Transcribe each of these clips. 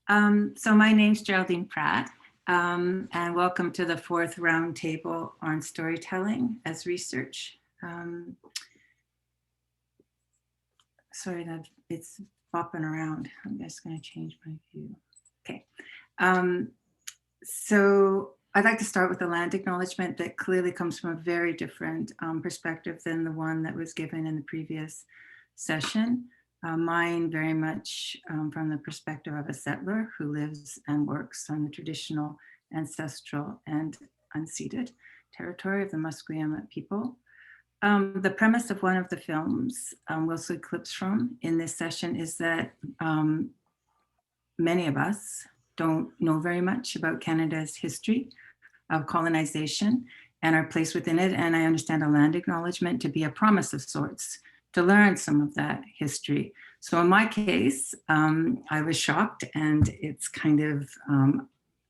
So my name's Geraldine Pratt, and welcome to the fourth roundtable on storytelling as research. Sorry that it's bopping around. I'm just going to change my view. Okay. So I'd like to start with a land acknowledgement that clearly comes from a very different perspective than the one that was given in the previous session. Mine very much from the perspective of a settler who lives and works on the traditional, ancestral, and unceded territory of the Musqueam people. The premise of one of the films we'll see clips from in this session is that many of us don't know very much about Canada's history of colonization and our place within it. And I understand a land acknowledgement to be a promise of sorts to learn some of that history. So in my case, I was shocked, and it's kind of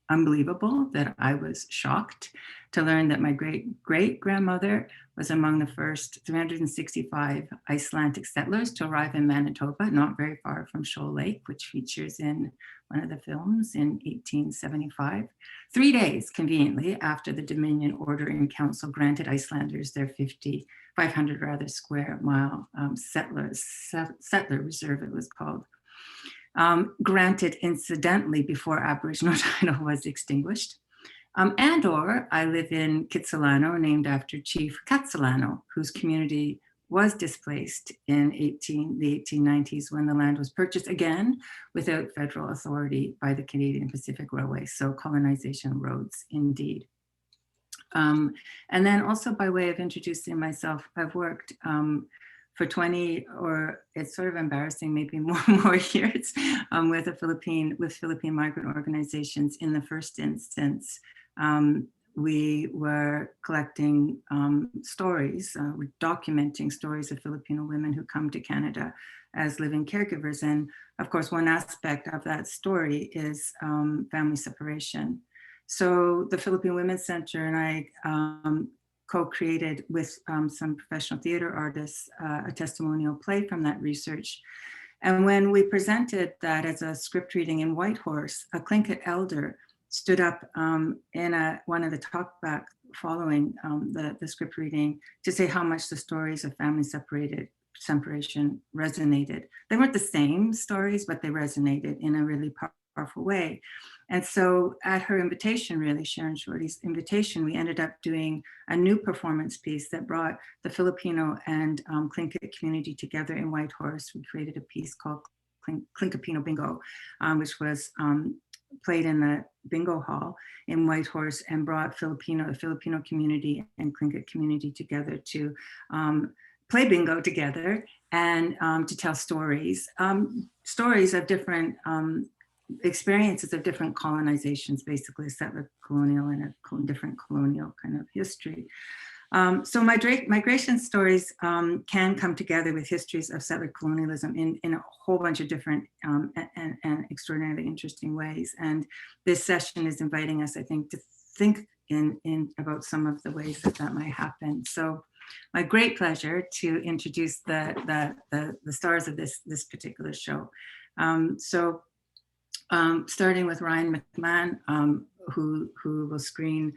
unbelievable that I was shocked to learn that my great-great-grandmother was among the first 365 Icelandic settlers to arrive in Manitoba, not very far from Shoal Lake, which features in one of the films in 1875, 3 days conveniently after the Dominion Ordering Council granted Icelanders their 500 square mile settler reserve, it was called. Granted incidentally before Aboriginal title was extinguished. And/or I live in Kitsilano, named after Chief Katsilano, whose community was displaced in the 1890s when the land was purchased again without federal authority by the Canadian Pacific Railway. So colonization roads indeed. And then also by way of introducing myself, I've worked for 20, or it's sort of embarrassing, maybe more years with Philippine migrant organizations. In the first instance, we were collecting stories, we're documenting stories of Filipino women who come to Canada as living caregivers. And of course, one aspect of that story is family separation. So the Philippine Women's Center and I co-created with some professional theater artists a testimonial play from that research. And when we presented that as a script reading in Whitehorse, a Tlingit elder stood up in one of the talkback following the script reading to say how much the stories of family separation resonated. They weren't the same stories, but they resonated in a really powerful way. And so at her invitation, really, Sharon Shorty's invitation, we ended up doing a new performance piece that brought the Filipino and Tlingit community together in Whitehorse. We created a piece called Tlingapino Bingo, which was played in the bingo hall in Whitehorse and brought the Filipino community and Tlingit community together to play bingo together and to tell stories of different experiences of different colonizations, basically settler colonial and a different colonial kind of history. So migration stories can come together with histories of settler colonialism in a whole bunch of different and extraordinarily interesting ways. And this session is inviting us, I think, to think in about some of the ways that might happen. So my great pleasure to introduce the stars of this particular show. Starting with Ryan McMahon, who will screen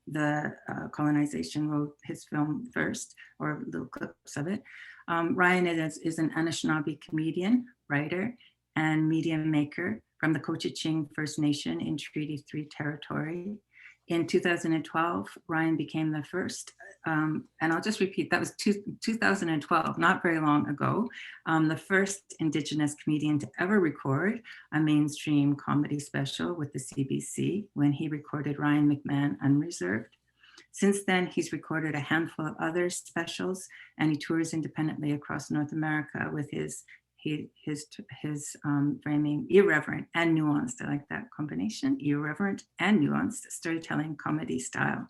the Colonization Road, his film first, or little clips of it. Ryan is an Anishinaabe comedian, writer, and media maker from the Couchiching First Nation in Treaty 3 territory. In 2012, Ryan became the first, and I'll just repeat, that was 2012, not very long ago, the first Indigenous comedian to ever record a mainstream comedy special with the CBC when he recorded Ryan McMahon Unreserved. Since then, he's recorded a handful of other specials, and he tours independently across North America with his framing irreverent and nuanced, I like that combination, irreverent and nuanced storytelling comedy style.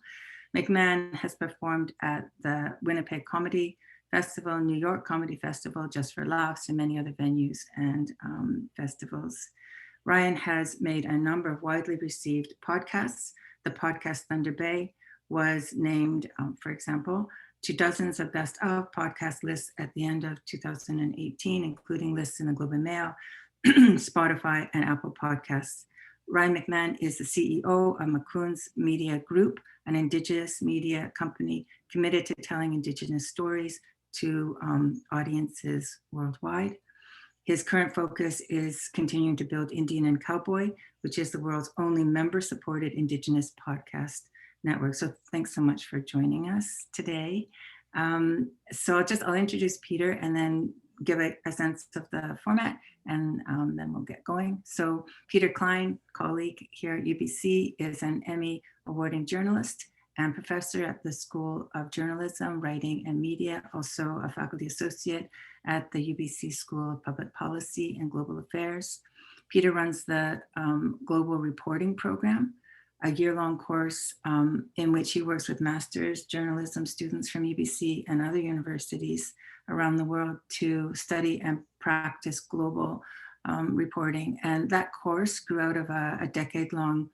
McMahon has performed at the Winnipeg Comedy Festival, New York Comedy Festival, Just for Laughs, and many other venues and festivals. Ryan has made a number of widely received podcasts. The podcast Thunder Bay was named, for example, to dozens of best of podcast lists at the end of 2018, including lists in the Globe and Mail, Spotify, and Apple Podcasts. Ryan McMahon is the CEO of McCoon's Media Group, an Indigenous media company committed to telling Indigenous stories to audiences worldwide. His current focus is continuing to build Indian and Cowboy, which is the world's only member-supported Indigenous podcast network. So thanks so much for joining us today. So I'll introduce Peter and then give a sense of the format, and then we'll get going. So Peter Klein, colleague here at UBC, is an Emmy awarding journalist and professor at the School of Journalism, Writing and Media, also a faculty associate at the UBC School of Public Policy and Global Affairs. Peter runs the Global Reporting Program, a year-long course in which he works with master's journalism students from UBC and other universities around the world to study and practice global reporting. And that course grew out of a decade-long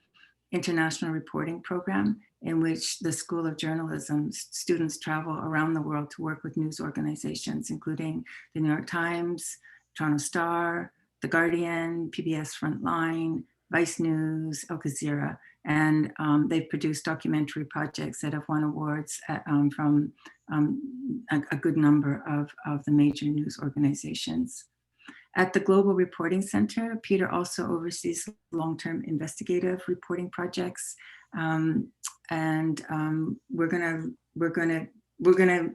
international reporting program in which the School of Journalism students travel around the world to work with news organizations, including the New York Times, Toronto Star, The Guardian, PBS Frontline, Vice News, Al Jazeera, and they've produced documentary projects that have won awards from a good number of the major news organizations. At the Global Reporting Center, Peter also oversees long-term investigative reporting projects, and we're gonna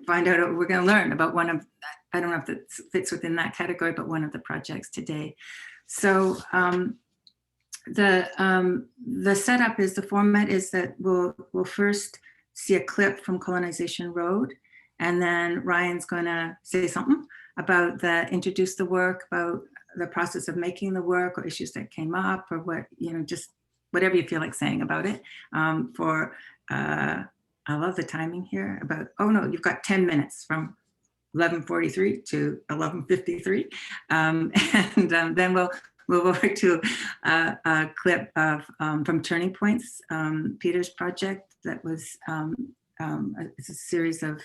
find out. We're gonna learn about one of, I don't know if it fits within that category, but one of the projects today. So the setup is, the format is that we'll first see a clip from Colonization Road, and then Ryan's gonna say something about introduce the work, about the process of making the work or issues that came up, or what, just whatever you feel like saying about it. I love the timing here about, oh no, you've got 10 minutes from 11:43 to 11:53. And then we'll move over to a clip of from Turning Points, Peter's project that was, it's a series of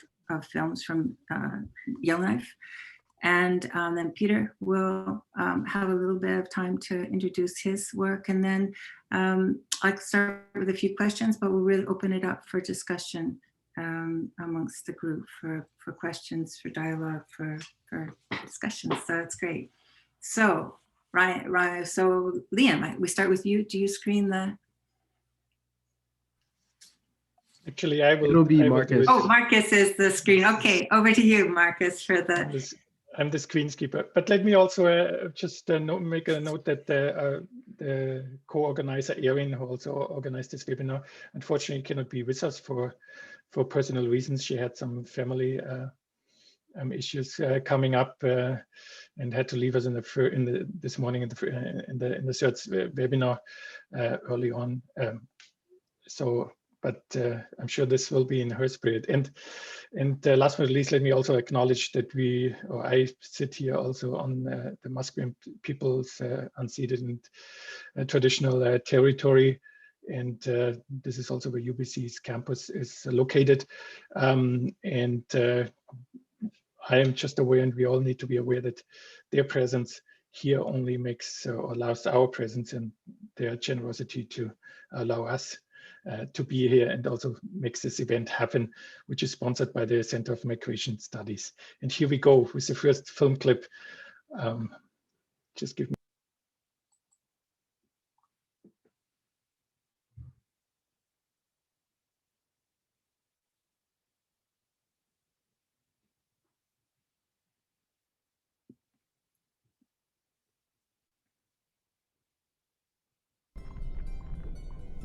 films from Yellowknife. And then Peter will have a little bit of time to introduce his work. And then I'll start with a few questions, but we'll really open it up for discussion amongst the group, for questions, for dialogue, for discussion. So it's great. So Ryan, so Liam, we start with you. Do you screen the? Actually, I will. It'll be Markus. Oh, Markus is the screen. Okay, over to you, Markus, for the. I'm the screenkeeper, but let me also just make a note that the co-organizer Erin, who also organized this webinar, unfortunately cannot be with us for personal reasons. She had some family issues coming up and had to leave us this morning in the third webinar early on. But I'm sure this will be in her spirit. And last but not least, let me also acknowledge that I sit here also on the Musqueam people's unceded and traditional territory. And this is also where UBC's campus is located. I am just aware, and we all need to be aware, that their presence here only makes or allows our presence and their generosity to allow us to be here, and also makes this event happen, which is sponsored by the Center of Migration Studies. And here we go with the first film clip. Just give me.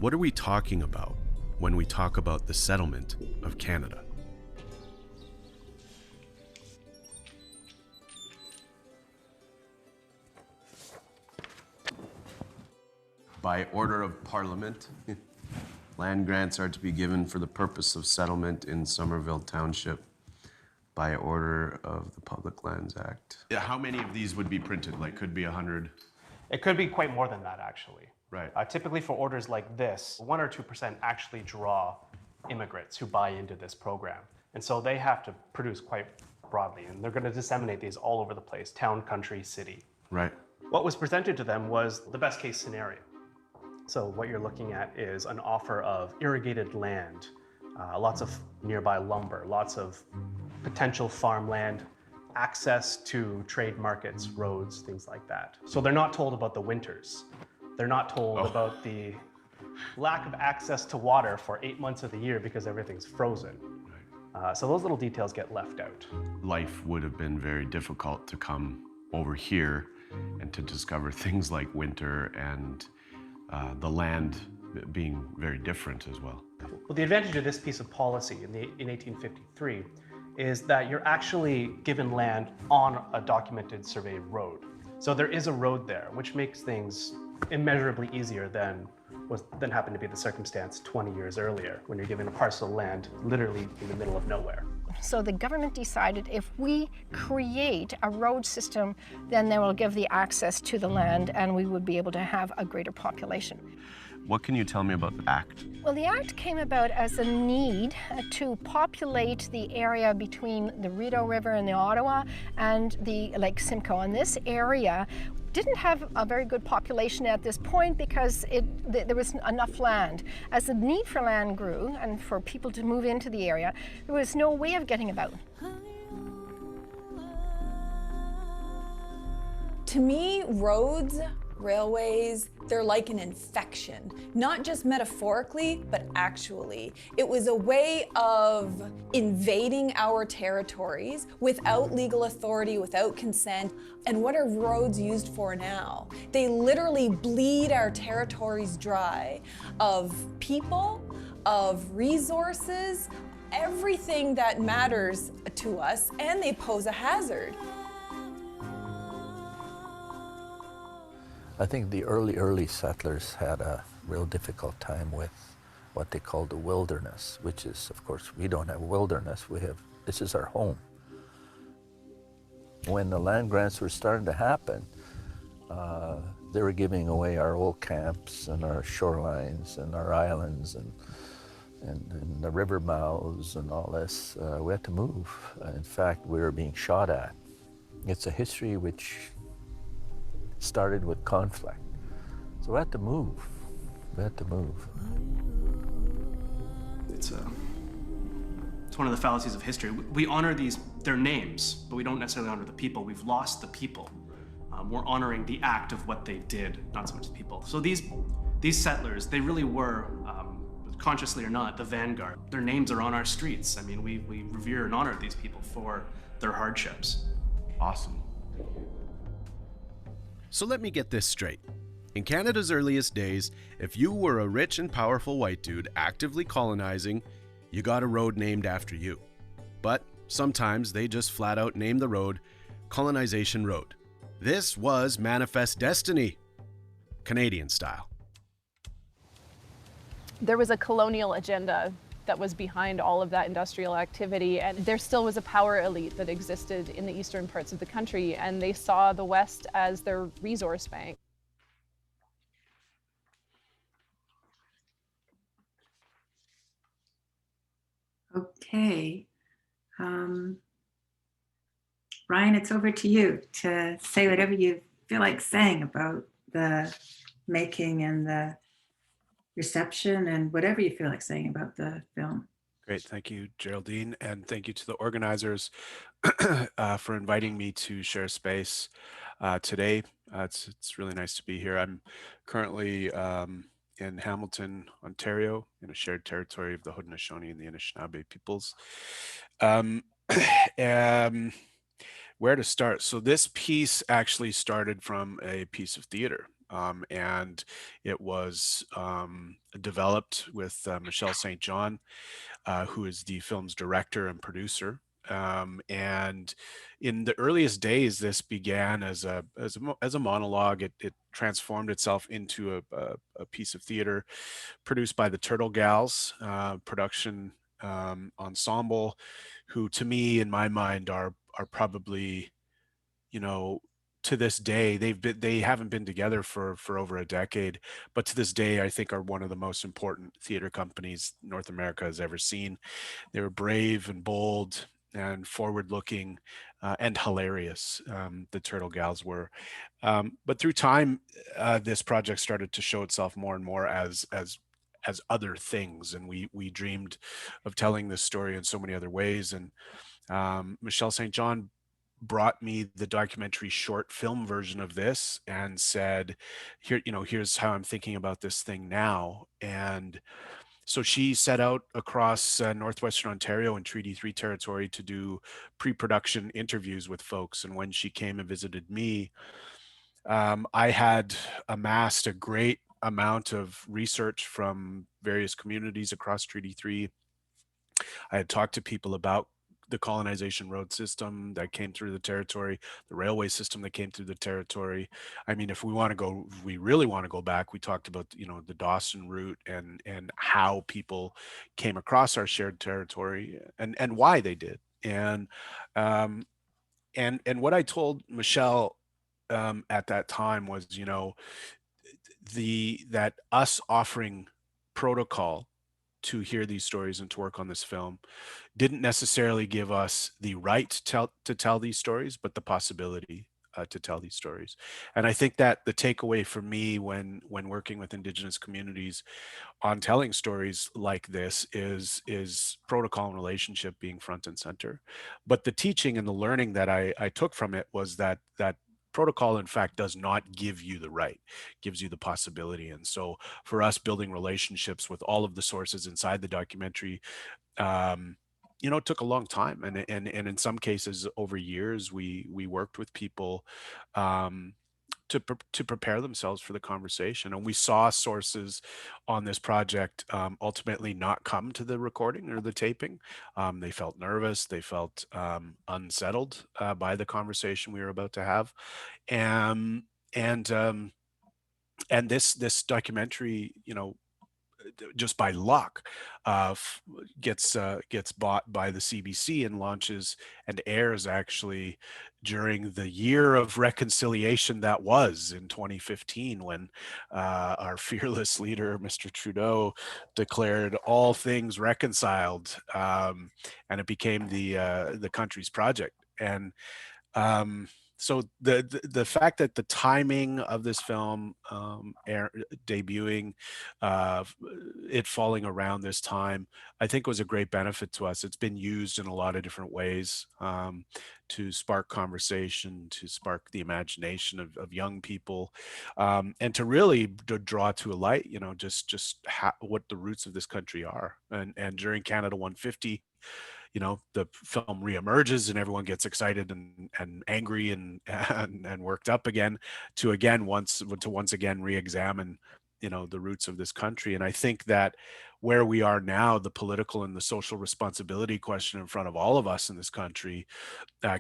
What are we talking about when we talk about the settlement of Canada? By order of Parliament, land grants are to be given for the purpose of settlement in Somerville Township by order of the Public Lands Act. Yeah, how many of these would be printed? Like, could be 100? It could be quite more than that, actually. Right. Typically for orders like this, 1 or 2% actually draw immigrants who buy into this program. And so they have to produce quite broadly, and they're going to disseminate these all over the place, town, country, city. Right. What was presented to them was the best case scenario. So what you're looking at is an offer of irrigated land, lots of nearby lumber, lots of potential farmland, access to trade markets, roads, things like that. So they're not told about the winters. They're not told about the lack of access to water for 8 months of the year because everything's frozen. So those little details get left out. Life would have been very difficult to come over here and to discover things like winter and the land being very different as well. Well, the advantage of this piece of policy in 1853 is that you're actually given land on a documented surveyed road. So there is a road there, which makes things immeasurably easier than happened to be the circumstance 20 years earlier, when you're given a parcel of land literally in the middle of nowhere. So the government decided if we create a road system, then they will give the access to the land and we would be able to have a greater population. What can you tell me about the Act? Well, the Act came about as a need to populate the area between the Rideau River and the Ottawa and the Lake Simcoe. And this area didn't have a very good population at this point because there was enough land. As the need for land grew and for people to move into the area, there was no way of getting about. To me, roads, railways, they're like an infection, not just metaphorically, but actually. It was a way of invading our territories without legal authority, without consent. And what are roads used for now? They literally bleed our territories dry of people, of resources, everything that matters to us, and they pose a hazard. I think the early settlers had a real difficult time with what they called the wilderness, which is, of course, we don't have wilderness, this is our home. When the land grants were starting to happen, they were giving away our old camps and our shorelines and our islands and the river mouths and all this. We had to move. In fact, we were being shot at. It's a history which started with conflict. So we had to move. We had to move. It's one of the fallacies of history. We honor their names, but we don't necessarily honor the people. We've lost the people. We're honoring the act of what they did, not so much the people. So these settlers, they really were, consciously or not, the vanguard. Their names are on our streets. I mean, we revere and honor these people for their hardships. Awesome. So let me get this straight. In Canada's earliest days, if you were a rich and powerful white dude actively colonizing, you got a road named after you. But sometimes they just flat out named the road Colonization Road. This was manifest destiny, Canadian style. There was a colonial agenda that was behind all of that industrial activity, and there still was a power elite that existed in the eastern parts of the country, and they saw the West as their resource bank. Okay. Ryan, it's over to you to say whatever you feel like saying about the making and the reception and whatever you feel like saying about the film. Great, thank you, Geraldine, and thank you to the organizers for inviting me to share space today. It's really nice to be here. I'm currently in Hamilton, Ontario, in a shared territory of the Haudenosaunee and the Anishinaabe peoples. Where to start? So this piece actually started from a piece of theater. And it was developed with Michelle St. John, who is the film's director and producer. And in the earliest days, this began as a monologue. It transformed itself into a piece of theater produced by the Turtle Gals production ensemble, who, to me, in my mind, are probably, you know, to this day, they haven't been together for over a decade, but to this day, I think are one of the most important theater companies North America has ever seen. They were brave and bold and forward-looking and hilarious. The Turtle Gals were. But through time, this project started to show itself more and more as other things, and we dreamed of telling this story in so many other ways. And Michelle St. John brought me the documentary short film version of this and said, here, here's how I'm thinking about this thing now. And so she set out across northwestern Ontario and Treaty 3 territory to do pre-production interviews with folks. And when she came and visited me, I had amassed a great amount of research from various communities across Treaty 3. I had talked to people about the colonization road system that came through the territory, the railway system that came through the territory. I mean, if we really want to go back, we talked about, the Dawson route and how people came across our shared territory and why they did. And what I told Michelle at that time was, that us offering protocol to hear these stories and to work on this film didn't necessarily give us the right to tell these stories, but the possibility to tell these stories. And I think that the takeaway for me when working with Indigenous communities on telling stories like this is protocol and relationship being front and center. But the teaching and the learning that I took from it was that protocol in fact does not give you the right, gives you the possibility. And so for us, building relationships with all of the sources inside the documentary, it took a long time, and in some cases over years we worked with people to prepare themselves for the conversation. And we saw sources on this project ultimately not come to the recording or the taping. They felt nervous, they felt unsettled by the conversation we were about to have. And this documentary, just by luck, gets bought by the CBC and launches and airs actually during the year of reconciliation that was in 2015, when our fearless leader, Mr. Trudeau, declared all things reconciled, and it became the country's project. And so the fact that the timing of this film debuting, it falling around this time, I think was a great benefit to us. It's been used in a lot of different ways to spark conversation, to spark the imagination of young people, and to really draw to a light, just what the roots of this country are. And during Canada 150, the film reemerges and everyone gets excited and angry and worked up again to once again re-examine the roots of this country. And I think that where we are now, the political and the social responsibility question in front of all of us in this country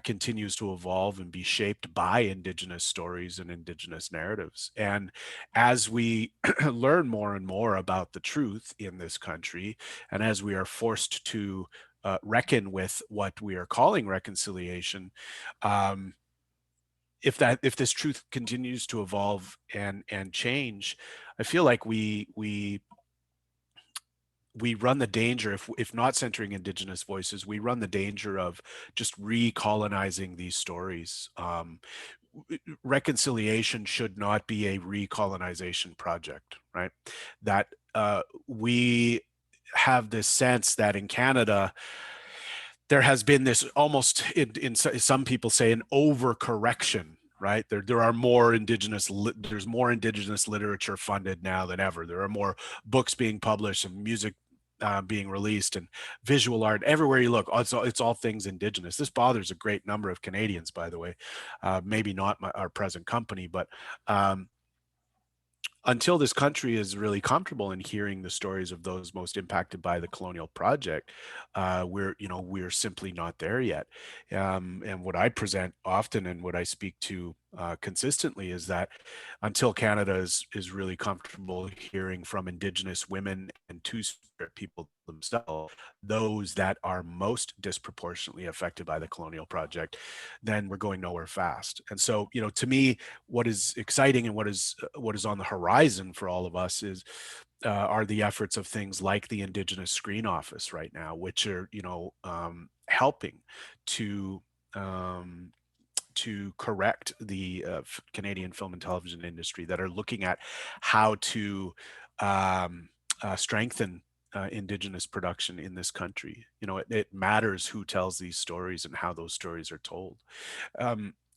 continues to evolve and be shaped by Indigenous stories and Indigenous narratives. And as we learn more and more about the truth in this country, and as we are forced to reckon with what we are calling reconciliation, if this truth continues to evolve and change, I feel like we run the danger, if not centering Indigenous voices, we run the danger of just recolonizing these stories. Reconciliation should not be a recolonization project, right? That we have this sense that in Canada, there has been this almost, in some people say, an overcorrection, right? There are more there's more Indigenous literature funded now than ever. There are more books being published and music being released and visual art everywhere you look. It's all things Indigenous. This bothers a great number of Canadians, by the way. Maybe not our present company, but until this country is really comfortable in hearing the stories of those most impacted by the colonial project, we're simply not there yet. And what I present often and what I speak to consistently is that until Canada is really comfortable hearing from Indigenous women and Two-Spirit people themselves, those that are most disproportionately affected by the colonial project, then we're going nowhere fast. And so, to me, what is exciting and what is on the horizon for all of us are the efforts of things like the Indigenous Screen Office right now, which are helping to to correct the Canadian film and television industry that are looking at how to strengthen Indigenous production in this country. You know, it matters who tells these stories and how those stories are told.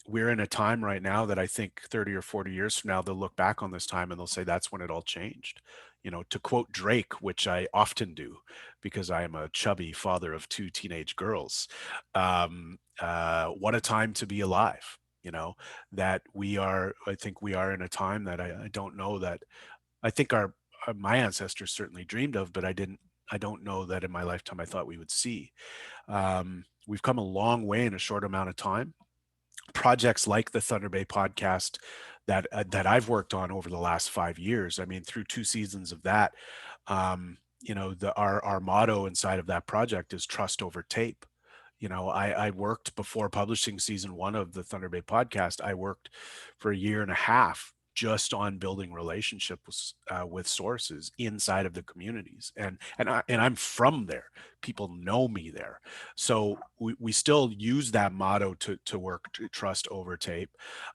We're in a time right now that I think 30 or 40 years from now, they'll look back on this time and they'll say that's when it all changed. You know, to quote Drake, which I often do because I am a chubby father of 2 teenage girls, what a time to be alive. You know, that I think we are in a time that I don't know that, I think my ancestors certainly dreamed of, but I don't know that in my lifetime I thought we would see. We've come a long way in a short amount of time. Projects like the Thunder Bay podcast that I've worked on over the last 5 years. I mean, through 2 seasons of that, you know, our motto inside of that project is trust over tape. You know, I worked before publishing season 1 of the Thunder Bay podcast. I worked for a year and a half just on building relationships with sources inside of the communities, and I'm from there. People know me there, so we still use that motto to work to trust over tape,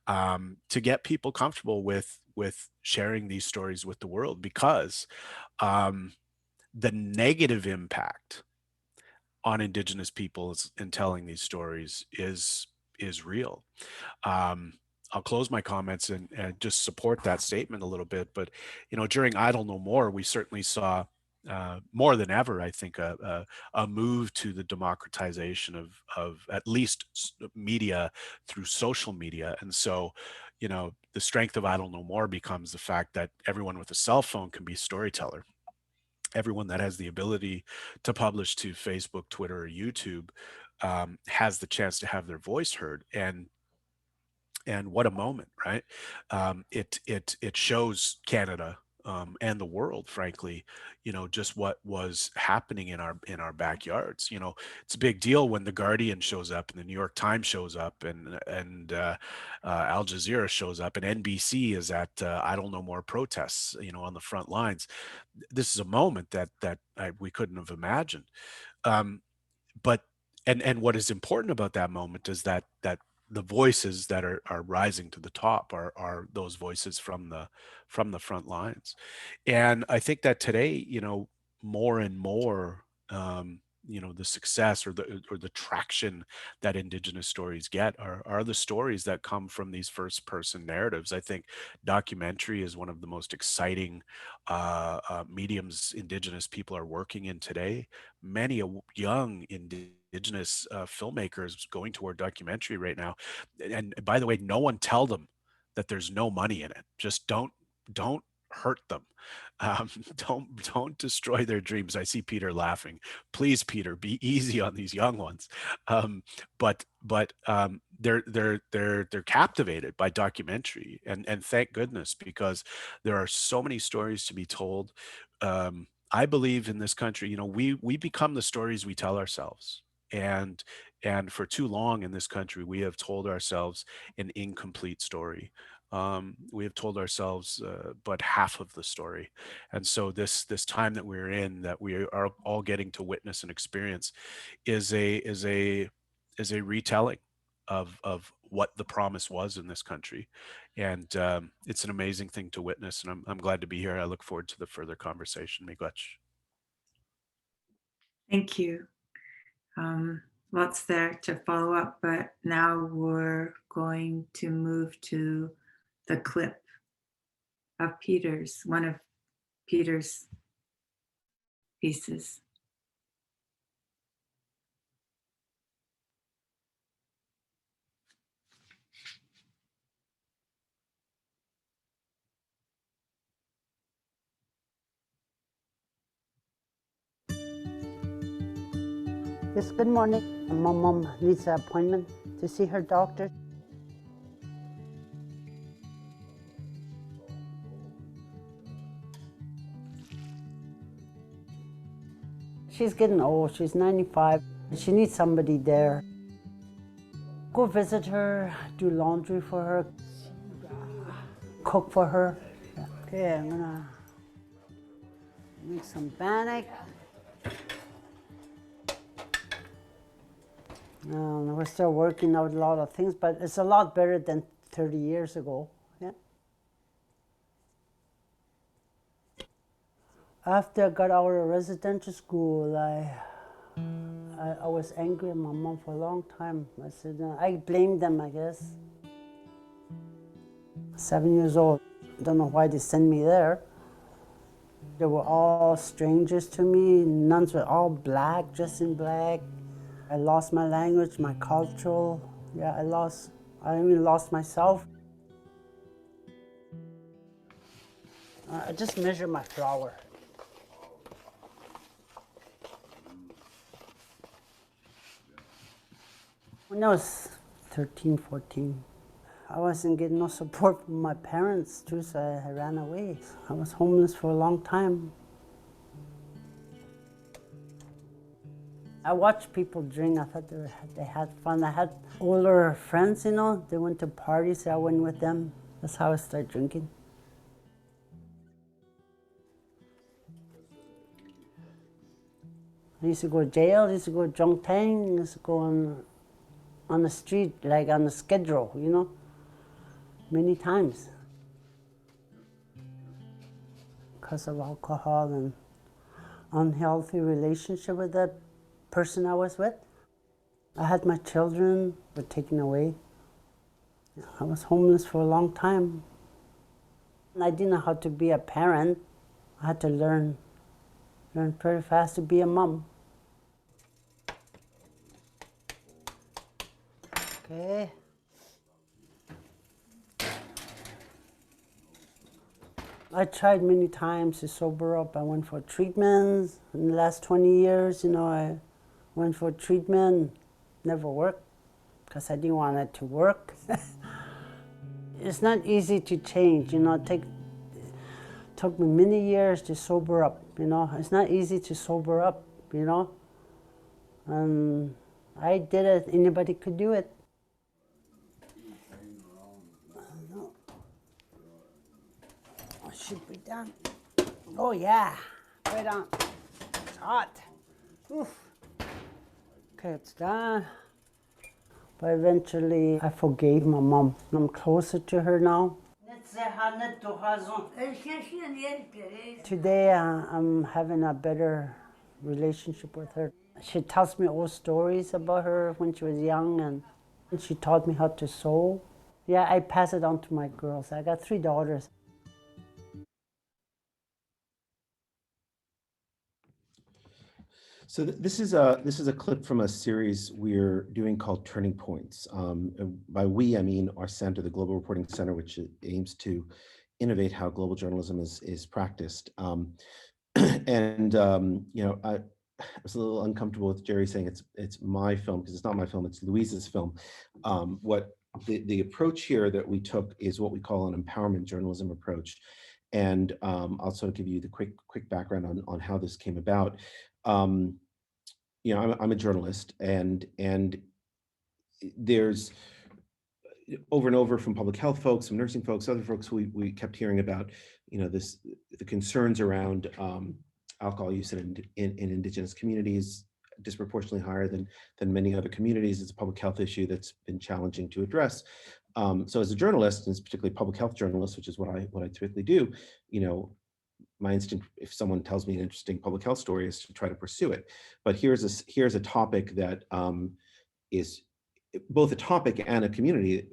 to get people comfortable with sharing these stories with the world, because the negative impact on Indigenous peoples in telling these stories is real. I'll close my comments and just support that statement a little bit. But, you know, during Idle No More, we certainly saw more than ever, I think, a move to the democratization of at least media through social media. And so, you know, the strength of Idle No More becomes the fact that everyone with a cell phone can be a storyteller. Everyone that has the ability to publish to Facebook, Twitter, or YouTube has the chance to have their voice heard. And what a moment, right? It shows Canada and the world, frankly, you know, just what was happening in our backyards. You know, it's a big deal when the Guardian shows up and the New York Times shows up and Al Jazeera shows up and NBC is at Idle No More protests, you know, on the front lines. This is a moment that we couldn't have imagined. But and what is important about that moment is that the voices that are rising to the top are those voices from the front lines. And I think that today, you know, more and more, you know, the success or the traction that Indigenous stories get are the stories that come from these first person narratives. I think documentary is one of the most exciting mediums Indigenous people are working in today. Many young Indigenous filmmakers going toward documentary right now. And by the way, no one tell them that there's no money in it. Just don't hurt them. Don't destroy their dreams. I see Peter laughing. Please, Peter, be easy on these young ones. But they're captivated by documentary, and thank goodness, because there are so many stories to be told. I believe in this country, you know, we become the stories we tell ourselves. And for too long in this country, we have told ourselves an incomplete story. We have told ourselves but half of the story. And so this time that we're in, that we are all getting to witness and experience, is a retelling of what the promise was in this country. And it's an amazing thing to witness, and I'm glad to be here. I look forward to the further conversation. Miigwech. Thank you. Lots there to follow up, but now we're going to move to the clip of one of Peter's pieces. Yes, good morning. My mom needs an appointment to see her doctor. She's getting old, she's 95. She needs somebody there. Go visit her, do laundry for her, cook for her. Okay, I'm gonna make some bannock. We're still working out a lot of things, but it's a lot better than 30 years ago. Yeah. After I got out of residential school, I was angry at my mom for a long time. I said, I blamed them, I guess. 7 years old. Don't know why they sent me there. They were all strangers to me. Nuns were all black, dressed in black. I lost my language, my cultural. Yeah, I even lost myself. I just measure my flower. When I was 13, 14, I wasn't getting no support from my parents too, so I ran away. I was homeless for a long time. I watched people drink. I thought they had fun. I had older friends, you know. They went to parties, so I went with them. That's how I started drinking. I used to go to jail. I used to go to Zhongtang. I used to go on the street, like on the schedule, you know, many times. Because of alcohol and unhealthy relationship with that person I was with. I had my children were taken away. I was homeless for a long time. I didn't know how to be a parent. I had to learn very fast to be a mom. Okay. I tried many times to sober up. I went for treatments. In the last 20 years, you know, I went for treatment, never worked, because I didn't want it to work. It's not easy to change, you know, it took me many years to sober up, you know. It's not easy to sober up, you know. And I did it, anybody could do it. It should be done. Oh yeah, right on. It's hot. Oof. Okay, it's done. But eventually, I forgave my mom. I'm closer to her now. Today, I'm having a better relationship with her. She tells me old stories about her when she was young, and she taught me how to sew. Yeah, I pass it on to my girls. I got 3 daughters. So this is a clip from a series we're doing called Turning Points. By we, I mean our center, the Global Reporting Center, which aims to innovate how global journalism is practiced. You know, I was a little uncomfortable with Jerry saying it's my film, because it's not my film, it's Louise's film. What the approach here that we took is what we call an empowerment journalism approach. And I'll sort of give you the quick background on how this came about. You know, I'm a journalist, and there's over and over from public health folks, from nursing folks, other folks, we kept hearing about, you know, the concerns around alcohol use in Indigenous communities, disproportionately higher than many other communities. It's a public health issue that's been challenging to address. So as a journalist, and particularly public health journalist, which is what I typically do, you know, my instinct, if someone tells me an interesting public health story, is to try to pursue it. But here's a topic that is both a topic and a community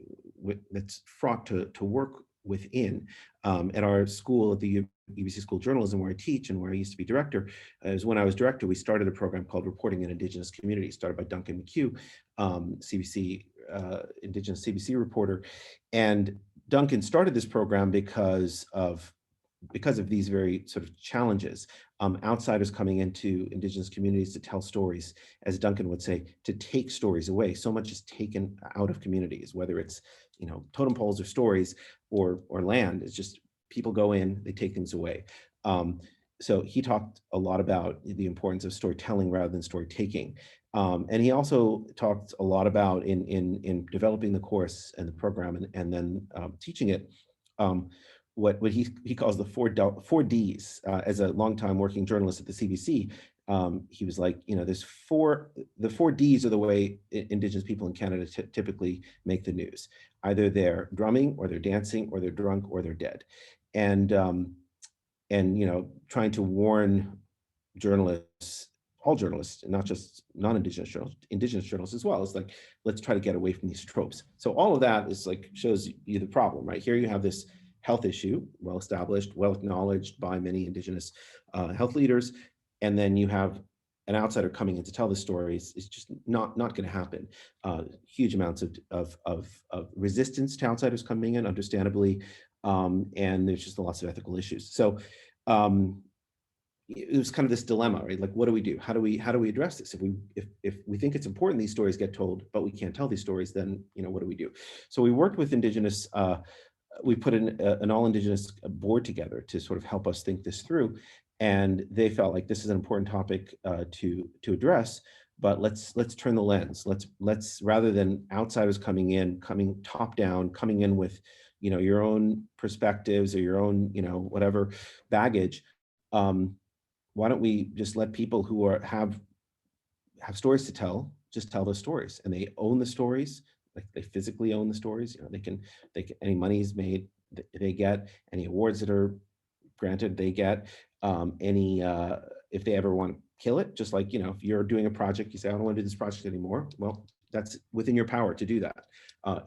that's fraught to work within. At our school, at the UBC School of Journalism, where I teach and where I used to be director, is when I was director, we started a program called Reporting in Indigenous Communities, started by Duncan McHugh, CBC, Indigenous CBC reporter. And Duncan started this program because of these very sort of challenges, outsiders coming into Indigenous communities to tell stories, as Duncan would say, to take stories away. So much is taken out of communities, whether it's, you know, totem poles or stories or land. It's just people go in, they take things away. So he talked a lot about the importance of storytelling rather than story taking. And he also talked a lot about in developing the course and the program and then teaching it, what he calls the four Ds. As a longtime working journalist at the CBC, he was like, there's the four Ds are the way Indigenous people in Canada typically make the news. Either they're drumming, or they're dancing, or they're drunk, or they're dead. And trying to warn journalists, all journalists, and not just non-Indigenous journalists, Indigenous journalists as well, is like, let's try to get away from these tropes. So all of that is like, shows you the problem, right? Here you have this health issue, well established, well acknowledged by many Indigenous health leaders, and then you have an outsider coming in to tell the stories. It's just not going to happen. Huge amounts of resistance to outsiders coming in, understandably, and there's just lots of ethical issues. So it was kind of this dilemma, right? Like, what do we do? How do we address this? If we think it's important these stories get told, but we can't tell these stories, then what do we do? So we worked with Indigenous. We put an all Indigenous board together to sort of help us think this through, and they felt like this is an important topic to address. But let's turn the lens. Let's rather than outsiders coming top down, coming in with your own perspectives or your own whatever baggage. Why don't we just let people who have stories to tell just tell those stories, and they own the stories, like they physically own the stories. They can any money is made, they get any awards that are granted, they get if they ever want to kill it, just like if you're doing a project, you say, I don't want to do this project anymore. Well, that's within your power to do that.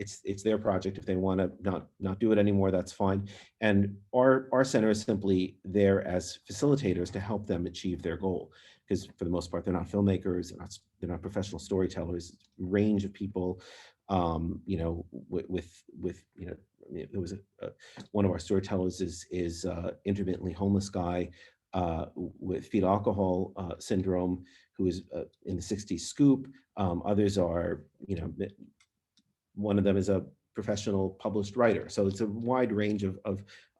It's their project. If they want to not do it anymore, that's fine. And our center is simply there as facilitators to help them achieve their goal, because for the most part, they're not filmmakers, they're not professional storytellers. Range of people, with it was one of our storytellers is intermittently homeless guy with fetal alcohol syndrome, who is in the 60s scoop. Others are, one of them is a professional published writer. So it's a wide range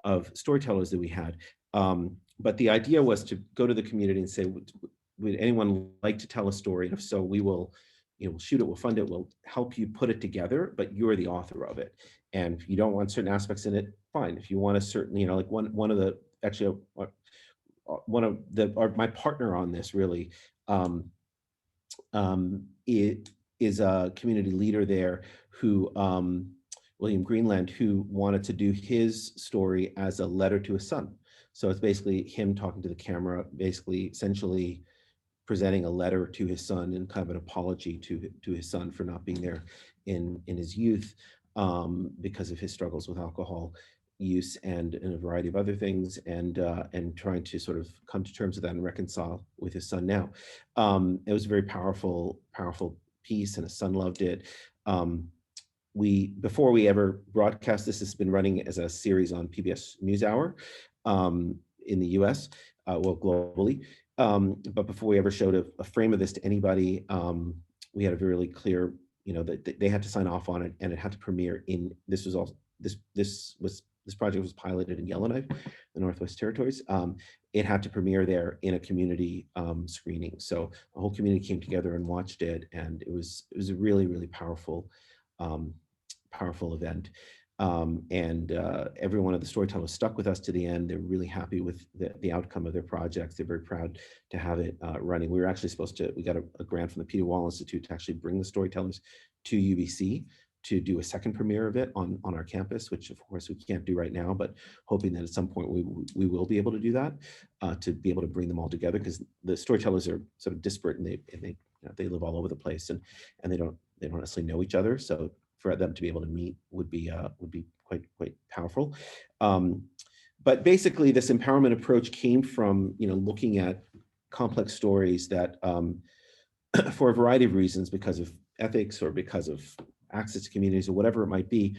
of storytellers that we had. But the idea was to go to the community and say, would anyone like to tell a story? And if so, we will, we'll shoot it, we'll fund it, we'll help you put it together, but you're the author of it. And if you don't want certain aspects in it, fine. If you want a certain, like one of the, actually, one of my partner on this really, it is a community leader there who, William Greenland, who wanted to do his story as a letter to his son. So it's basically him talking to the camera, basically essentially presenting a letter to his son and kind of an apology to his son for not being there in his youth because of his struggles with alcohol use and a variety of other things, and trying to sort of come to terms with that and reconcile with his son now. It was a very powerful piece, and his son loved it. Before we ever broadcast this, has been running as a series on PBS NewsHour in the US, well, globally. But before we ever showed a frame of this to anybody, we had a really clear, that they had to sign off on it, and it had to premiere in, this project was piloted in Yellowknife, the Northwest Territories. It had to premiere there in a community screening. So the whole community came together and watched it, and it was a really, really powerful event. Every one of the storytellers stuck with us to the end. They're really happy with the outcome of their projects. They're very proud to have it running. We were actually we got a grant from the Peter Wall Institute to actually bring the storytellers to UBC to do a second premiere of it on our campus, which of course we can't do right now, but hoping that at some point we will be able to do that, to be able to bring them all together, because the storytellers are sort of disparate, and they live all over the place, and they don't necessarily know each other. So for them to be able to meet would be quite powerful. But basically, this empowerment approach came from looking at complex stories that, for a variety of reasons, because of ethics or because of access to communities or whatever it might be,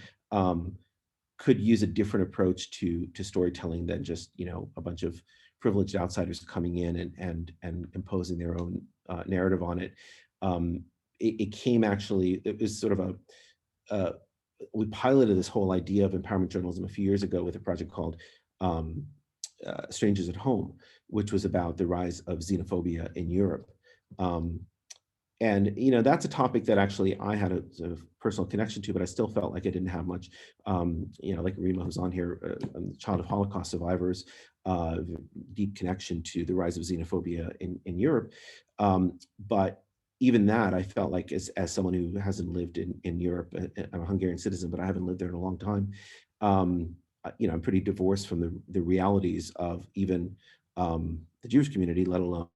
could use a different approach to storytelling than just a bunch of privileged outsiders coming in and imposing their own narrative on it. It was sort of we piloted this whole idea of empowerment journalism a few years ago with a project called Strangers at Home, which was about the rise of xenophobia in Europe. And you know, that's a topic that actually I had a sort of personal connection to, but I still felt like I didn't have much. You know, like Rima, who's on here, a child of Holocaust survivors, deep connection to the rise of xenophobia in Europe. But even that, I felt like as someone who hasn't lived in Europe, I'm a Hungarian citizen, but I haven't lived there in a long time. You know, I'm pretty divorced from the realities of even the Jewish community, let alone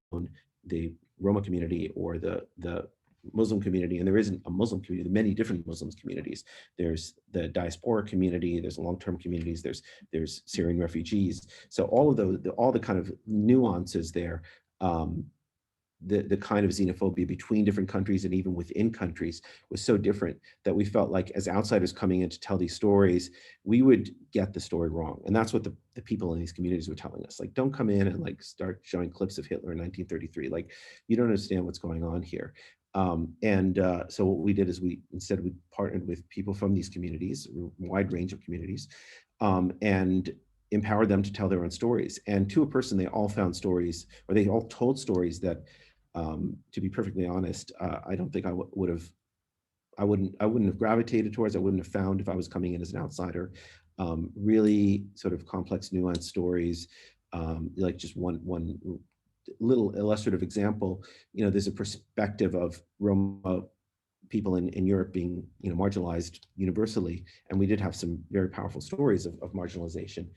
the Roma community or the Muslim community. And there isn't a Muslim community, there are many different Muslim communities. There's the diaspora community, there's long-term communities, there's Syrian refugees. So all of those, all the kind of nuances there, the kind of xenophobia between different countries and even within countries was so different that we felt like as outsiders coming in to tell these stories, we would get the story wrong. And that's what the people in these communities were telling us. Like, don't come in and like start showing clips of Hitler in 1933. Like, you don't understand what's going on here. So what we did is we partnered with people from these communities, a wide range of communities, and empowered them to tell their own stories. And to a person, they all found stories, or they all told stories that, to be perfectly honest, I don't think I wouldn't have gravitated towards, I wouldn't have found if I was coming in as an outsider. Really sort of complex, nuanced stories. Like just one little illustrative example, you know, there's a perspective of Roma people in Europe being, you know, marginalized universally. And we did have some very powerful stories of marginalization.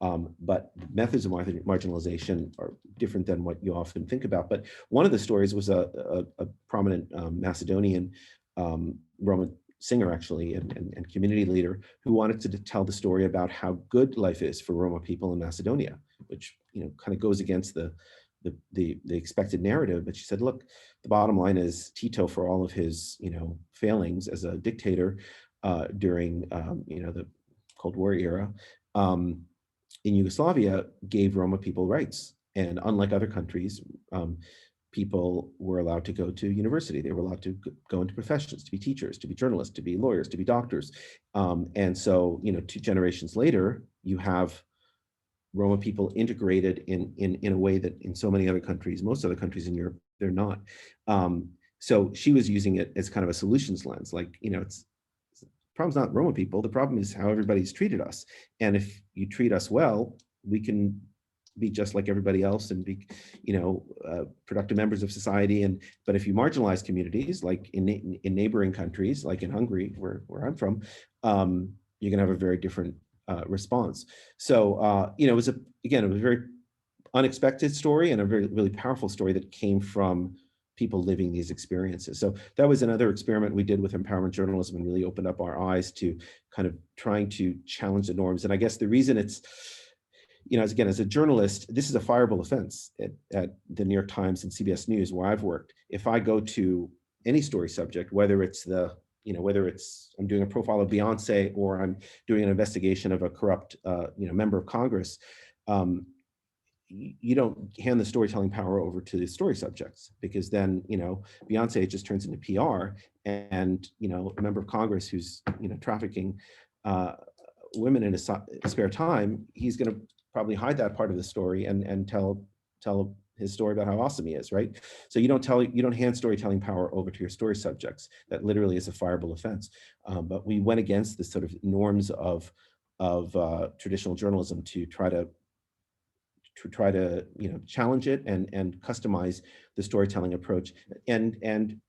But methods of marginalization are different than what you often think about. But one of the stories was a prominent Macedonian Roman singer, actually, and community leader, who wanted to tell the story about how good life is for Roma people in Macedonia, which, you know, kind of goes against the expected narrative. But she said, look, the bottom line is Tito, for all of his, you know, failings as a dictator during, you know, the Cold War era, in Yugoslavia, gave Roma people rights. And unlike other countries, people were allowed to go to university. They were allowed to go into professions, to be teachers, to be journalists, to be lawyers, to be doctors. And so, you know, 2 generations later, you have Roma people integrated in a way that in so many other countries, most other countries in Europe, they're not. So she was using it as kind of a solutions lens, like, you know, the problem's not Roma people, the problem is how everybody's treated us. And if you treat us well, we can be just like everybody else and be, you know, productive members of society. But if you marginalize communities, like in neighboring countries, like in Hungary, where I'm from, you're gonna have a very different response. So, you know, it was a very unexpected story and a really powerful story that came from people living these experiences. So that was another experiment we did with empowerment journalism and really opened up our eyes to kind of trying to challenge the norms. And I guess the reason it's, you know, as a journalist, this is a fireable offense at the New York Times and CBS News, where I've worked. If I go to any story subject, whether it's I'm doing a profile of Beyonce or I'm doing an investigation of a corrupt, you know, member of Congress, you don't hand the storytelling power over to the story subjects, because then, you know, Beyonce just turns into PR, and, you know, a member of Congress who's, you know, trafficking women in his spare time, he's going to probably hide that part of the story and tell his story about how awesome he is, right? So you don't hand storytelling power over to your story subjects. That literally is a fireable offense. But we went against the sort of norms of traditional journalism to try to you know, challenge it and customize the storytelling approach. And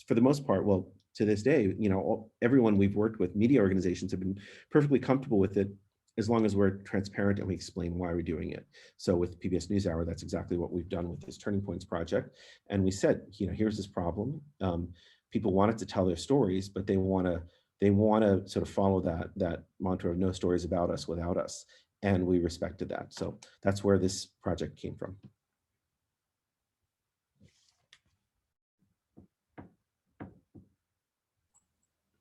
for the most part, well, to this day, you know, everyone we've worked with, media organizations, have been perfectly comfortable with it, as long as we're transparent and we explain why we're doing it. So with PBS NewsHour, that's exactly what we've done with this Turning Points project. And we said, you know, here's this problem. People wanted to tell their stories, but they want to sort of follow that mantra of no stories about us without us. And we respected that. So that's where this project came from.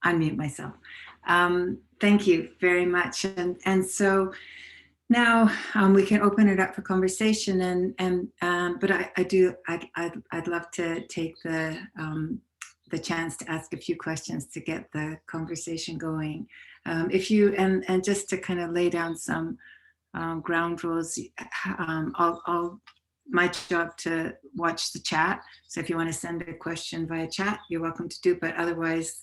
Unmute myself. Thank you very much. And so now we can open it up for conversation. But I'd love to take the chance to ask a few questions to get the conversation going. If you and just to kind of lay down some ground rules, I'll my job to watch the chat. So if you want to send a question via chat, you're welcome to do, but otherwise,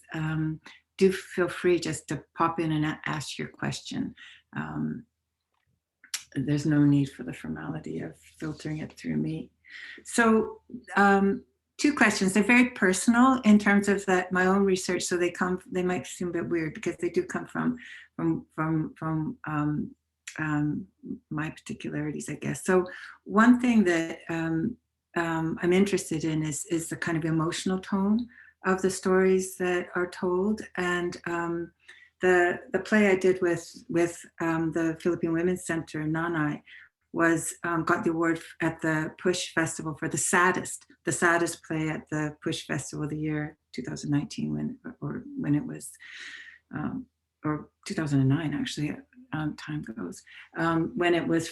do feel free just to pop in and ask your question. There's no need for the formality of filtering it through me. So 2 questions. They're very personal in terms of that my own research. So they might seem a bit weird because they do come from my particularities, I guess. So one thing that I'm interested in is the kind of emotional tone of the stories that are told. And the play I did with the Philippine Women's Center in Nanay was got the award at the Push Festival for the saddest play at the Push Festival of the year 2019 when it was or 2009 actually. Time goes, when it was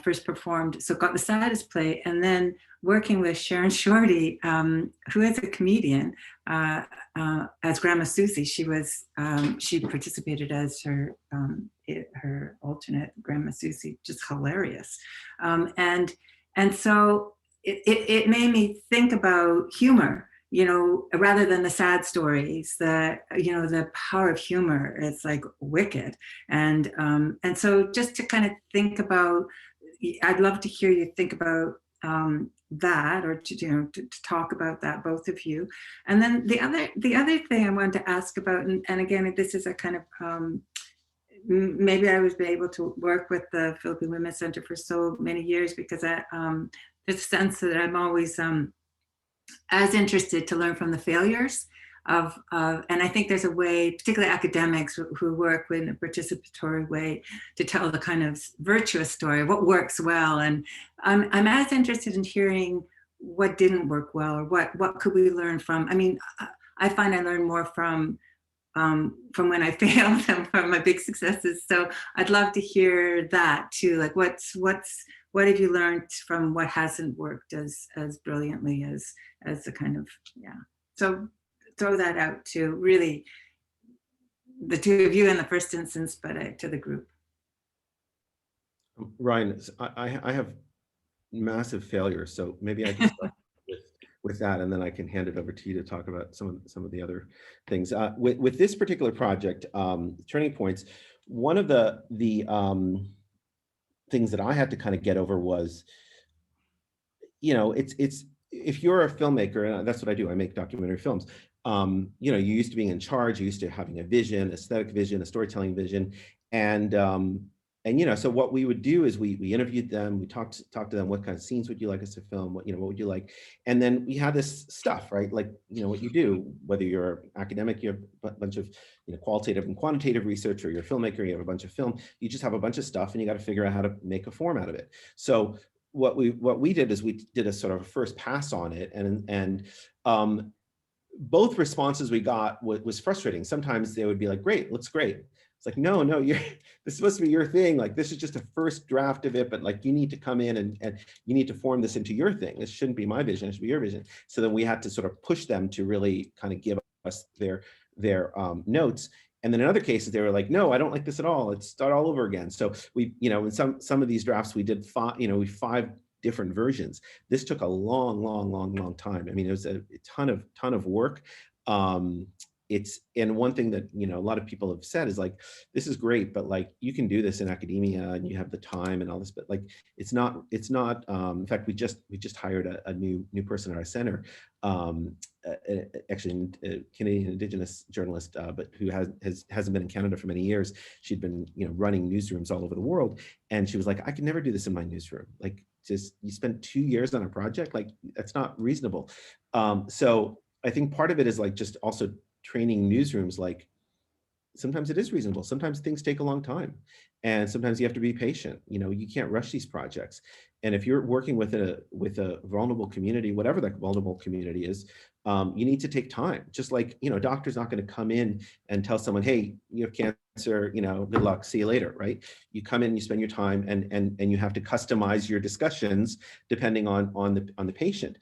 first performed. So got the saddest play, and then working with Sharon Shorty, who is a comedian, as Grandma Susie. She participated as her alternate Grandma Susie, just hilarious. And so it made me think about humor, rather than the sad stories, the power of humor, it's like wicked. And so just to kind of think about, I'd love to hear you think about that, or to talk about that, both of you. And then the other thing I wanted to ask about, and again, this is a kind of, maybe I was able to work with the Philippine Women's Center for so many years because there's a sense that I'm always, as interested to learn from the failures of and I think there's a way, particularly academics who work in a participatory way, to tell the kind of virtuous story of what works well. And I'm as interested in hearing what didn't work well, or what could we learn from. I mean, I find I learn more from when I fail than from my big successes. So I'd love to hear that too. Like what have you learned from what hasn't worked as brilliantly as the kind of, yeah. So throw that out to really the 2 of you in the first instance, but to the group. Ryan, I have massive failures, so maybe I can start with that, and then I can hand it over to you to talk about some of the other things. With this particular project, Turning Points, one of the things that I had to kind of get over was, it's if you're a filmmaker, and that's what I do, I make documentary films. You used to being in charge, you used to having a vision, aesthetic vision, a storytelling vision, and so what we would do is we interviewed them, we talked to them, what kind of scenes would you like us to film, what would you like, and then we had this stuff, right? Like what you do, whether you're academic, you have a bunch of qualitative and quantitative research, or you're a filmmaker, you have a bunch of film, you just have a bunch of stuff, and you got to figure out how to make a form out of it. So what we did is we did a sort of a first pass on it, and both responses we got was frustrating. Sometimes they would be like, great, looks great. It's like, no, this is supposed to be your thing. Like, this is just a first draft of it, but like, you need to come in and you need to form this into your thing. This shouldn't be my vision, it should be your vision. So then we had to sort of push them to really kind of give us their notes. And then in other cases, they were like, no, I don't like this at all. Let's start all over again. So we, in some of these drafts, we did 5 different versions. This took a long time. I mean, it was a ton of work. And one thing that a lot of people have said is like, this is great, but like, you can do this in academia and you have the time and all this, but like, it's not in fact, we just hired a new person at our center, actually a Canadian Indigenous journalist, but who hasn't been in Canada for many years. She'd been running newsrooms all over the world, and she was like, I could never do this in my newsroom. Like, just, you spent 2 years on a project, like, that's not reasonable. So I think part of it is like just also training newsrooms, like, sometimes it is reasonable, sometimes things take a long time, and sometimes you have to be patient. You can't rush these projects. And if you're working with a vulnerable community, whatever that vulnerable community is, you need to take time. Just like, a doctor's not going to come in and tell someone, hey, you have cancer, good luck, see you later, right? You come in, you spend your time, and you have to customize your discussions depending on the patient.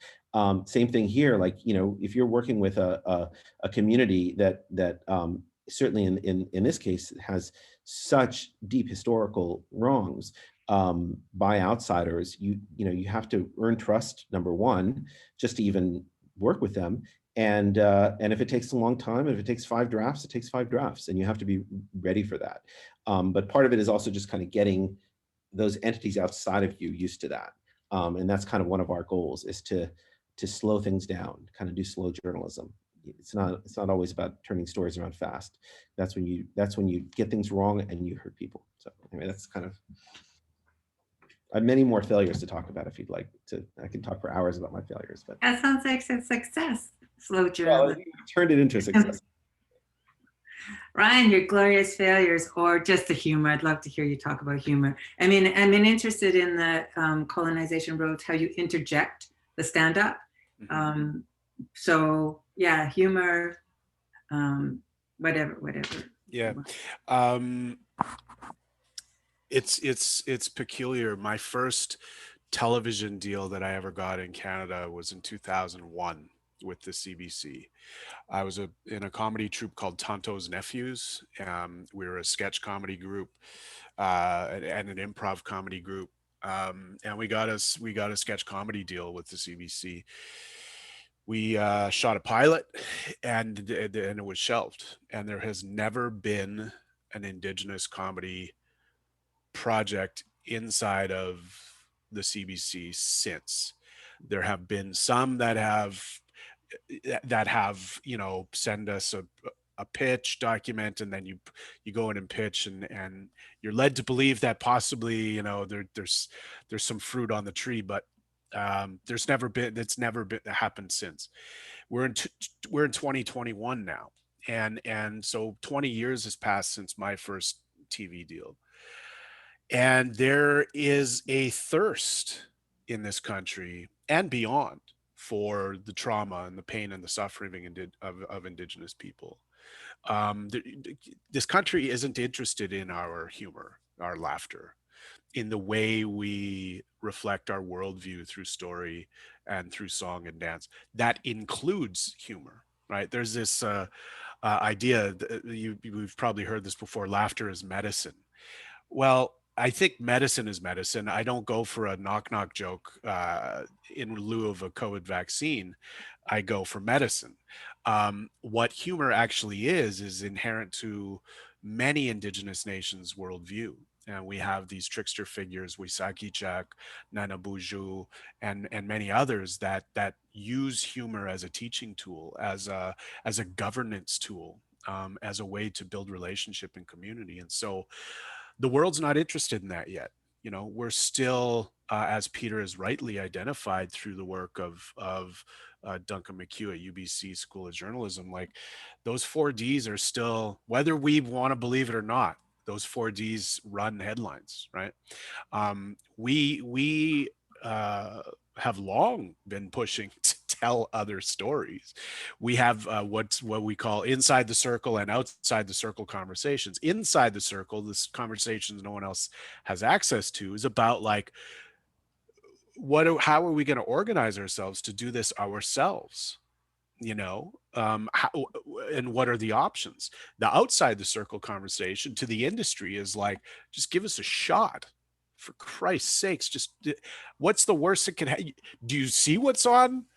Same thing here. Like, if you're working with a community that certainly in this case has such deep historical wrongs, by outsiders, you have to earn trust, number one, just to even work with them. And if it takes a long time, if it takes 5 drafts, it takes 5 drafts, and you have to be ready for that. But part of it is also just kind of getting those entities outside of you used to that. And that's kind of one of our goals, is to slow things down, kind of do slow journalism. It's not always about turning stories around fast. That's when you get things wrong and you hurt people. So anyway, that's kind of, I have many more failures to talk about if you'd like to. I can talk for hours about my failures, but That sounds like a success. Slow well, journalism. you turned it into a success. Ryan, your glorious failures, or just the humor. I'd love to hear you talk about humor. I mean, I'm interested in the Colonization Road, how you interject the stand-up. So yeah, humor, whatever. Yeah. It's peculiar. My first television deal that I ever got in Canada was in 2001 with the CBC. I was in a comedy troupe called Tonto's Nephews. We were a sketch comedy group and an improv comedy group. And we got a sketch comedy deal with the CBC. We shot a pilot, and it was shelved. And there has never been an Indigenous comedy project inside of the CBC since. There have been some that have send us a pitch document, and then you go in and pitch, and you're led to believe that possibly there's some fruit on the tree, but it's never been happened since. We're in 2021 now, and so 20 years has passed since my first TV deal, and there is a thirst in this country and beyond for the trauma and the pain and the suffering of Indigenous people. This country isn't interested in our humor, our laughter, in the way we reflect our worldview through story and through song and dance. That includes humor, right? There's this idea, we've probably heard this before, laughter is medicine. Well, I think medicine is medicine. I don't go for a knock-knock joke in lieu of a COVID vaccine. I go for medicine. What humor actually is inherent to many Indigenous nations' worldview. And we have these trickster figures, Wisakichak, Nanabuju, and many others that use humor as a teaching tool, as a governance tool, as a way to build relationship and community. And so the world's not interested in that yet. We're still, as Peter has rightly identified through the work of Duncan McHugh at UBC School of Journalism, like those 4Ds are still, whether we want to believe it or not, those 4Ds run headlines, right? We have long been pushing to tell other stories. We have what we call inside the circle and outside the circle conversations. Inside the circle, this conversations no one else has access to, is about like, how are we going to organize ourselves to do this ourselves? And what are the options? The outside the circle conversation to the industry is like, just give us a shot. For Christ's sakes, just what's the worst that can happen? Do you see what's on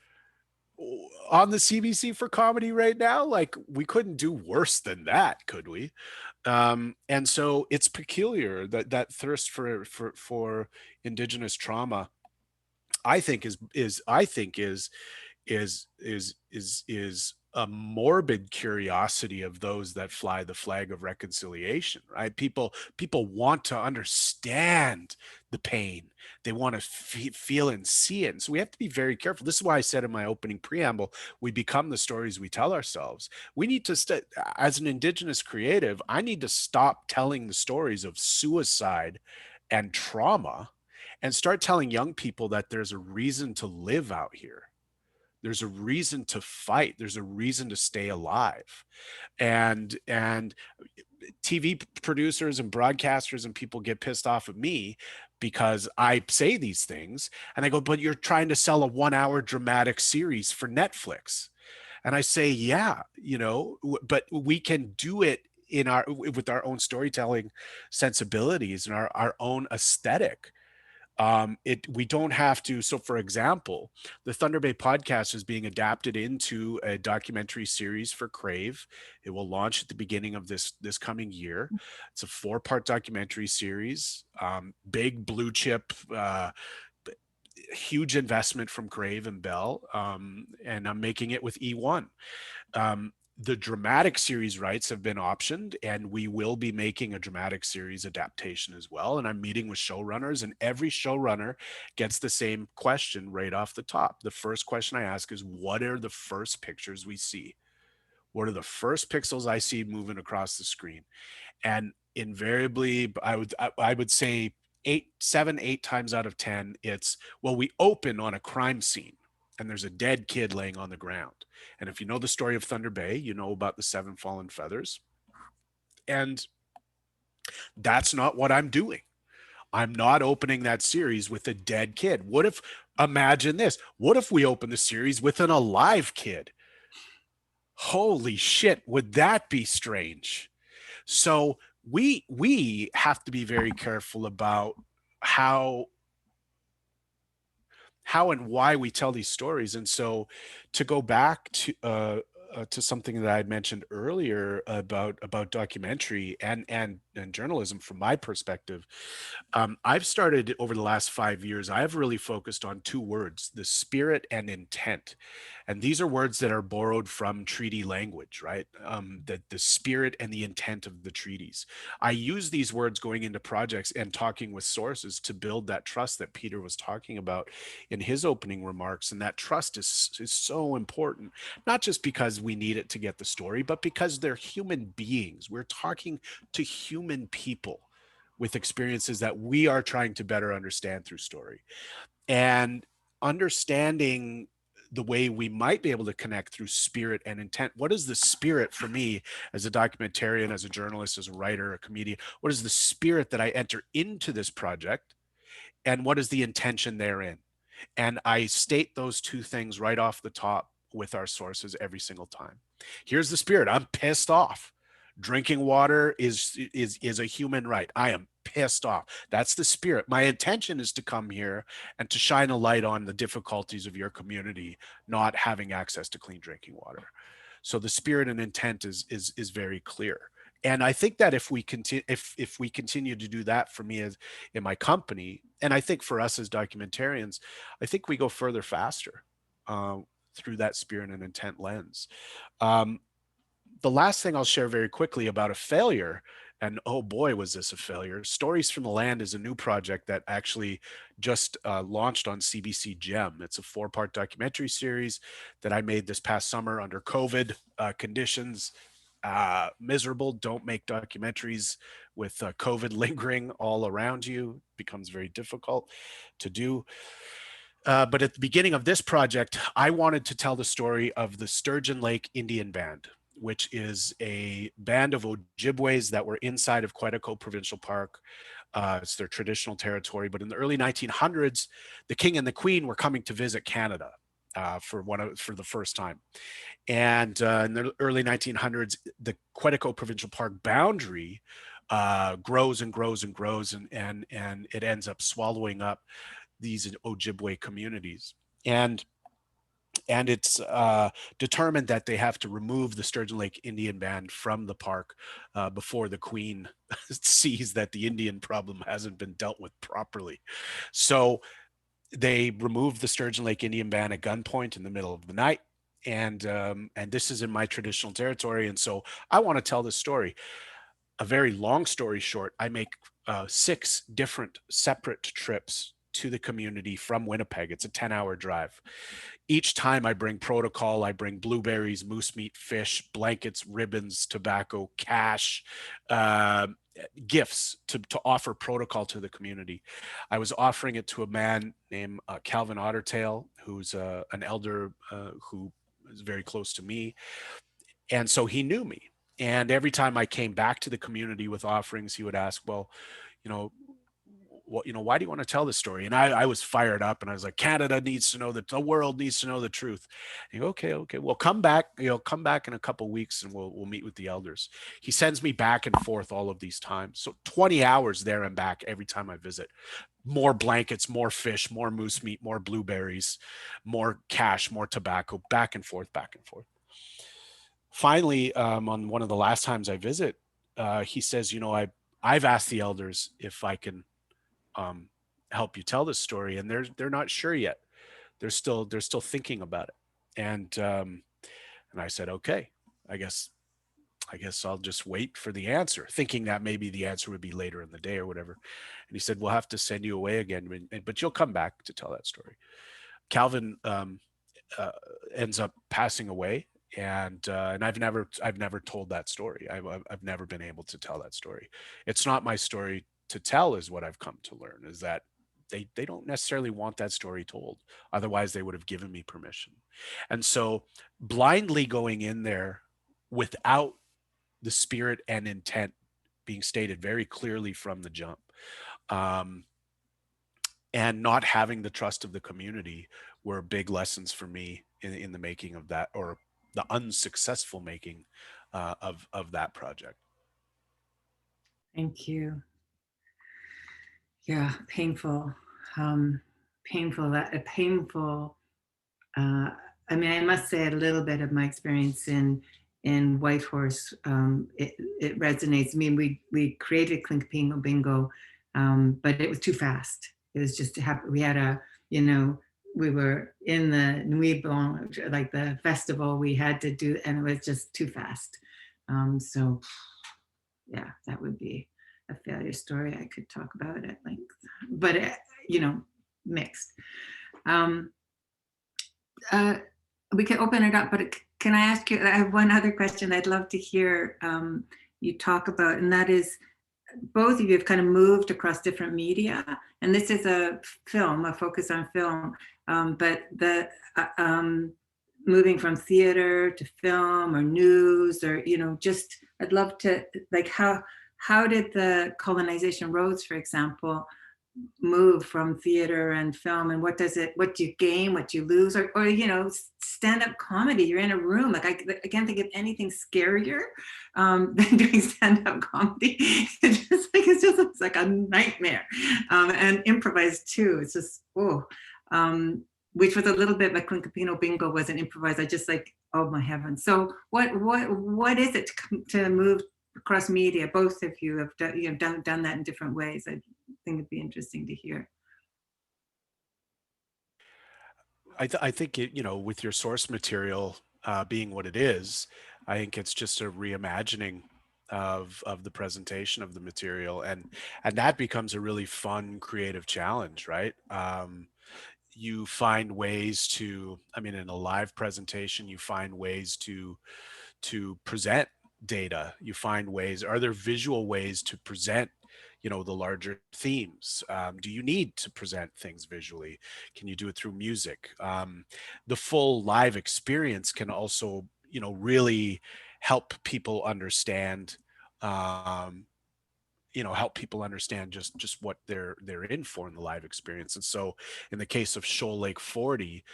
the CBC for comedy right now? Like, we couldn't do worse than that, could we? And so it's peculiar that thirst for Indigenous trauma, I think is a morbid curiosity of those that fly the flag of reconciliation, right? People want to understand the pain. They want to feel and see it. And so we have to be very careful. This is why I said in my opening preamble, we become the stories we tell ourselves. We need to, as an Indigenous creative, I need to stop telling the stories of suicide and trauma and start telling young people that there's a reason to live out here. There's a reason to fight. There's a reason to stay alive. And TV producers and broadcasters and people get pissed off at me because I say these things. And I go, but you're trying to sell a 1-hour dramatic series for Netflix. And I say, yeah, but we can do it in our with our own storytelling sensibilities and our own aesthetic. We don't have to. So for example, the Thunder Bay podcast is being adapted into a documentary series for Crave. It will launch at the beginning of this coming year. It's a 4-part documentary series, big blue chip, huge investment from Crave and Bell, and I'm making it with E1. The dramatic series rights have been optioned, and we will be making a dramatic series adaptation as well. And I'm meeting with showrunners, and every showrunner gets the same question right off the top. The first question I ask is, what are the first pictures we see? What are the first pixels I see moving across the screen? And invariably, I would say 7, 8 times out of 10, it's, well, we open on a crime scene and there's a dead kid laying on the ground. And if you know the story of Thunder Bay, you know about the 7 fallen feathers. And that's not what I'm doing. I'm not opening that series with a dead kid. What if, imagine this, what if we open the series with an alive kid? Holy shit, would that be strange? So we have to be very careful about how and why we tell these stories. And so to go back to something that I mentioned earlier about documentary and journalism, from my perspective, I've started over the last 5 years, I've really focused on 2 words, the spirit and intent. And these are words that are borrowed from treaty language, right? The spirit and the intent of the treaties. I use these words going into projects and talking with sources to build that trust that Peter was talking about in his opening remarks. And that trust is so important, not just because we need it to get the story, but because they're human beings. We're talking to human people with experiences that we are trying to better understand through story. And understanding the way we might be able to connect through spirit and intent. What is the spirit for me as a documentarian, as a journalist, as a writer, a comedian? What is the spirit that I enter into this project? And what is the intention therein? And I state those 2 things right off the top with our sources every single time. Here's the spirit. I'm pissed off. Drinking water is a human right. I am pissed off. That's the spirit. My intention is to come here and to shine a light on the difficulties of your community not having access to clean drinking water. So the spirit and intent is very clear. And I think that if we continue to do that, for me as in my company, and I think for us as documentarians, I think we go further faster through that spirit and intent lens. The last thing I'll share very quickly about a failure, and oh boy, was this a failure. Stories from the Land is a new project that actually just launched on CBC Gem. It's a 4-part documentary series that I made this past summer under COVID conditions. Miserable. Don't make documentaries with COVID lingering all around you. It becomes very difficult to do. But at the beginning of this project, I wanted to tell the story of the Sturgeon Lake Indian Band, which is a band of Ojibways that were inside of Quetico Provincial Park. It's their traditional territory. But in the early 1900s, the King and the Queen were coming to visit Canada for the first time. And in the early 1900s, the Quetico Provincial Park boundary grows and grows and grows, and it ends up swallowing up these Ojibwe communities. And it's determined that they have to remove the Sturgeon Lake Indian Band from the park before the Queen sees that the Indian problem hasn't been dealt with properly. So they removed the Sturgeon Lake Indian Band at gunpoint in the middle of the night. And this is in my traditional territory. And so I want to tell this story. A very long story short, I make 6 different separate trips to the community from Winnipeg. It's a 10-hour drive. Each time I bring protocol, I bring blueberries, moose meat, fish, blankets, ribbons, tobacco, cash, gifts to offer protocol to the community. I was offering it to a man named Calvin Ottertail, who's an elder who is very close to me. And so he knew me. And every time I came back to the community with offerings, he would ask, well, you know, what, why do you want to tell this story? And I was fired up, and I was like, Canada needs to know that the world needs to know the truth. And you go, okay, well, come back in a couple of weeks, and we'll meet with the elders. He sends me back and forth all of these times. So 20 hours there and back every time I visit. More blankets, more fish, more moose meat, more blueberries, more cash, more tobacco, back and forth, back and forth. Finally, on one of the last times I visit, he says, I've asked the elders if I can help you tell this story, and they're not sure yet. They're still thinking about it. And I said, okay, I guess I'll just wait for the answer, thinking that maybe the answer would be later in the day or whatever. And he said, we'll have to send you away again, but you'll come back to tell that story. Calvin ends up passing away, and I've never told that story. I've never been able to tell that story. It's not my story to tell, is what I've come to learn, is that they don't necessarily want that story told. Otherwise, they would have given me permission. And so blindly going in there without the spirit and intent being stated very clearly from the jump, and not having the trust of the community were big lessons for me in the making of that, or the unsuccessful making of that project. Thank you. Yeah, painful. Painful. I mean, I must say a little bit of my experience in Whitehorse. It resonates. I mean, we created Klinkapingo Bingo, but it was too fast. It was just we had we were in the Nuit Blanche, like the festival we had to do, and it was just too fast. So yeah, that would be a failure story I could talk about at length, but mixed. We can open it up, but can I ask you, I have one other question I'd love to hear you talk about, and that is, both of you have kind of moved across different media, and this is a focus on film, but the moving from theater to film or news, or just I'd love to, like, how did the Colonization Roads, for example, move from theater and film, and what do you gain, what do you lose, or stand-up comedy, you're in a room, like I can't think of anything scarier than doing stand-up comedy. It's like a nightmare, and improvised too. It's just which was a little bit like Klinkapingo Bingo wasn't improvised. I just like, oh my heavens. So what is it to move across media? Both of you have done that in different ways. I think it'd be interesting to hear. I think with your source material being what it is, I think it's just a reimagining of the presentation of the material, and that becomes a really fun, creative challenge, right? You find ways to, in a live presentation, you find ways to present data. You find ways, are there visual ways to present the larger themes? Do you need to present things visually? Can you do it through music? The full live experience can also really help people understand just what they're in for in the live experience. And so in the case of Shoal Lake 40,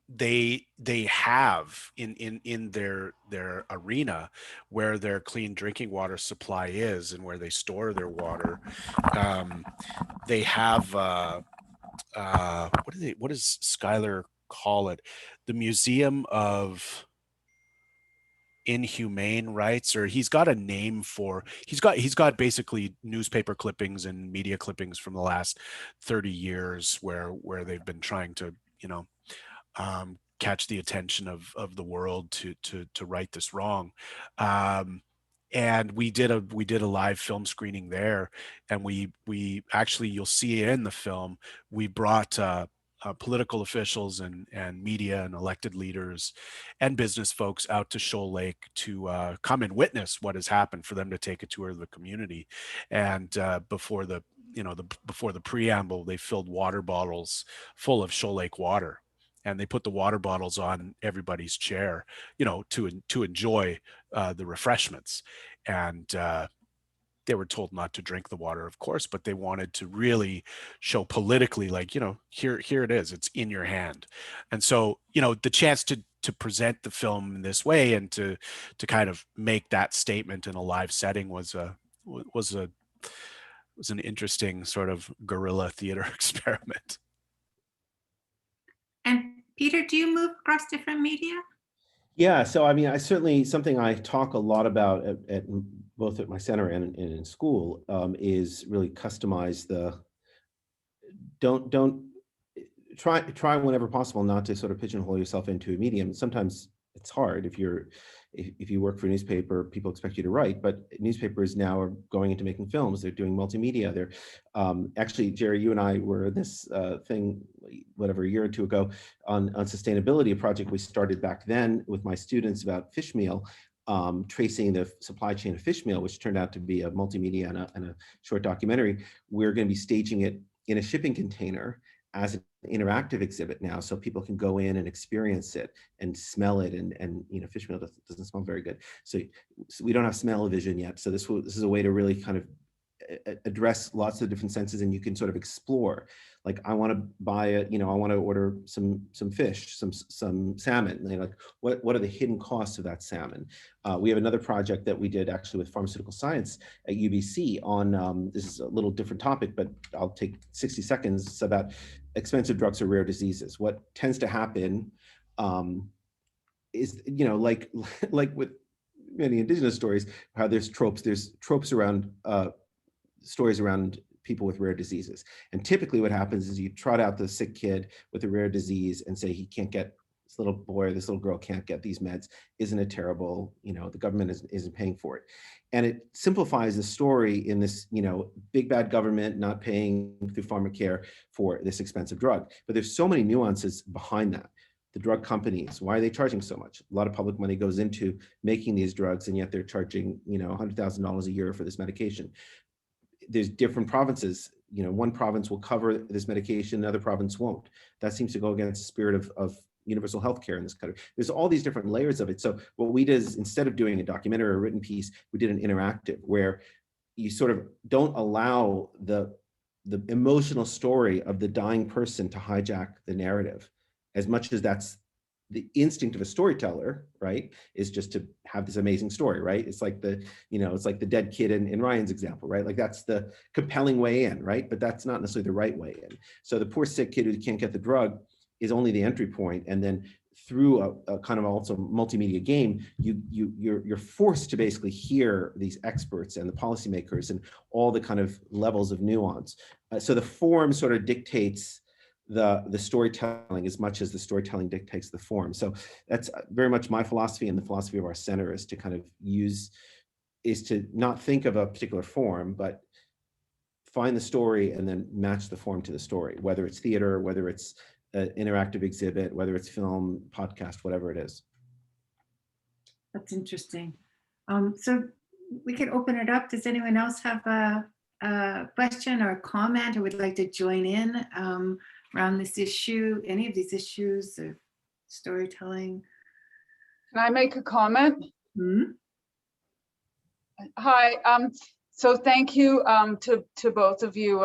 they have in their arena where their clean drinking water supply is and where they store their water, they have what does Skylar call it? The Museum of Inhumane Rights, or he's got a name for, he's got basically newspaper clippings and media clippings from the last 30 years where they've been trying to catch the attention of the world to right this wrong. And we did a live film screening there, and we actually, you'll see in the film, we brought political officials and media and elected leaders and business folks out to Shoal Lake to come and witness what has happened, for them to take a tour of the community. And before the preamble, they filled water bottles full of Shoal Lake water, and they put the water bottles on everybody's chair, to enjoy the refreshments. And they were told not to drink the water, of course, but they wanted to really show politically, like, here it is, it's in your hand. And so, the chance to present the film in this way and to kind of make that statement in a live setting was an interesting sort of guerrilla theater experiment. And Peter, do you move across different media? Yeah, so I mean, I certainly, something I talk a lot about at both at my center and in school is really customize don't try whenever possible not to sort of pigeonhole yourself into a medium. Sometimes it's hard if you work for a newspaper, people expect you to write, but newspapers now are going into making films. They're doing multimedia. They're actually, Jerry, you and I were in this thing, whatever, a year or two ago on sustainability, a project we started back then with my students about fish meal, tracing the supply chain of fish meal, which turned out to be a multimedia and a short documentary. We're going to be staging it in a shipping container as an interactive exhibit now, so people can go in and experience it and smell it, and fish meal doesn't smell very good, so we don't have smell-o-vision yet. So this is a way to really kind of address lots of different senses, and you can sort of explore. Like, I want to buy I want to order some fish, some salmon. Like, what are the hidden costs of that salmon? We have another project that we did actually with pharmaceutical science at UBC on this is a little different topic, but I'll take 60 seconds. It's about expensive drugs or rare diseases. What tends to happen is, like with many Indigenous stories, how there's tropes around stories around people with rare diseases. And typically what happens is you trot out the sick kid with a rare disease and say he can't get, this little boy or this little girl can't get these meds. Isn't it terrible? The government isn't paying for it. And it simplifies the story in this, big bad government not paying through pharmacare for this expensive drug. But there's so many nuances behind that. The drug companies, why are they charging so much? A lot of public money goes into making these drugs, and yet they're charging, $100,000 a year for this medication. There's different provinces. One province will cover this medication, another province won't. That seems to go against the spirit of universal healthcare in this country. There's all these different layers of it. So what we did is, instead of doing a documentary or a written piece, we did an interactive where you sort of don't allow the emotional story of the dying person to hijack the narrative, as much as that's the instinct of a storyteller, right, is just to have this amazing story, right? It's like it's like the dead kid in Ryan's example, right? Like, that's the compelling way in, right? But that's not necessarily the right way in. So the poor sick kid who can't get the drug is only the entry point, and then through a kind of also multimedia game, you're forced to basically hear these experts and the policymakers and all the kind of levels of nuance. So the form sort of dictates the storytelling as much as the storytelling dictates the form. So that's very much my philosophy, and the philosophy of our center is to kind of is to not think of a particular form, but find the story and then match the form to the story, whether it's theater, whether it's an interactive exhibit, whether it's film, podcast, whatever it is. That's interesting. So we could open it up. Does anyone else have a question or a comment, or would like to join in around this issue, any of these issues of storytelling? Can I make a comment? Mm-hmm. Hi, so thank you to both of you.